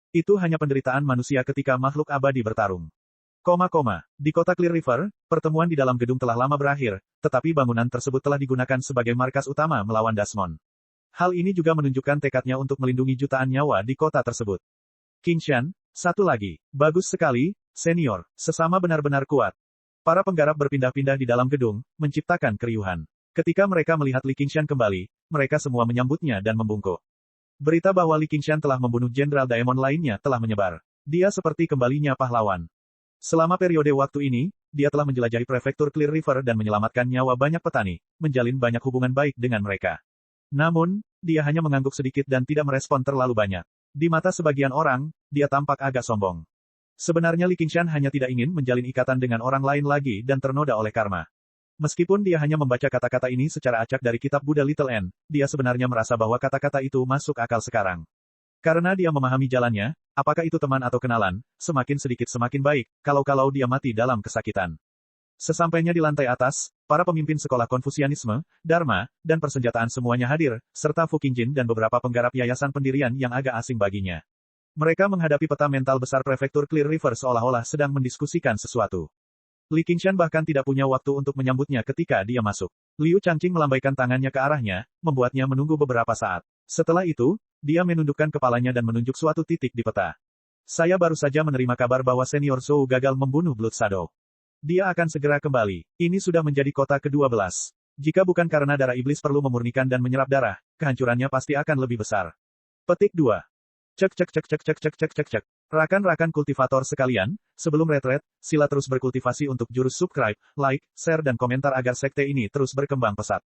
Itu hanya penderitaan manusia ketika makhluk abadi bertarung. Di kota Clear River, pertemuan di dalam gedung telah lama berakhir, tetapi bangunan tersebut telah digunakan sebagai markas utama melawan Desmond. Hal ini juga menunjukkan tekadnya untuk melindungi jutaan nyawa di kota tersebut. Qingshan, satu lagi. Bagus sekali, senior. Sesama benar-benar kuat. Para penggarap berpindah-pindah di dalam gedung, menciptakan keriuhan. Ketika mereka melihat Li Qingshan kembali, mereka semua menyambutnya dan membungkuk. Berita bahwa Li Qingshan telah membunuh Jenderal Daemon lainnya telah menyebar. Dia seperti kembalinya pahlawan. Selama periode waktu ini, dia telah menjelajahi prefektur Clear River dan menyelamatkan nyawa banyak petani, menjalin banyak hubungan baik dengan mereka. Namun, dia hanya mengangguk sedikit dan tidak merespon terlalu banyak. Di mata sebagian orang, dia tampak agak sombong. Sebenarnya Li Qingshan hanya tidak ingin menjalin ikatan dengan orang lain lagi dan ternoda oleh karma. Meskipun dia hanya membaca kata-kata ini secara acak dari kitab Buddha Little N, dia sebenarnya merasa bahwa kata-kata itu masuk akal sekarang. Karena dia memahami jalannya, apakah itu teman atau kenalan, semakin sedikit semakin baik, kalau-kalau dia mati dalam kesakitan. Sesampainya di lantai atas, para pemimpin sekolah Konfusianisme, Dharma, dan persenjataan semuanya hadir, serta Fu Qingjin dan beberapa penggarap yayasan pendirian yang agak asing baginya. Mereka menghadapi peta mental besar prefektur Clear River seolah-olah sedang mendiskusikan sesuatu. Li Qingshan bahkan tidak punya waktu untuk menyambutnya ketika dia masuk. Liu Changqing melambaikan tangannya ke arahnya, membuatnya menunggu beberapa saat. Setelah itu, dia menundukkan kepalanya dan menunjuk suatu titik di peta. Saya baru saja menerima kabar bahwa Senior Zhou gagal membunuh Blood Shadow. Dia akan segera kembali. Ini sudah menjadi kota ke-12. Jika bukan karena darah iblis perlu memurnikan dan menyerap darah, kehancurannya pasti akan lebih besar. Petik 2. Cek. Rakan-rakan kultivator sekalian, sebelum retret, sila terus berkultivasi untuk jurus subscribe, like, share dan komentar agar sekte ini terus berkembang pesat.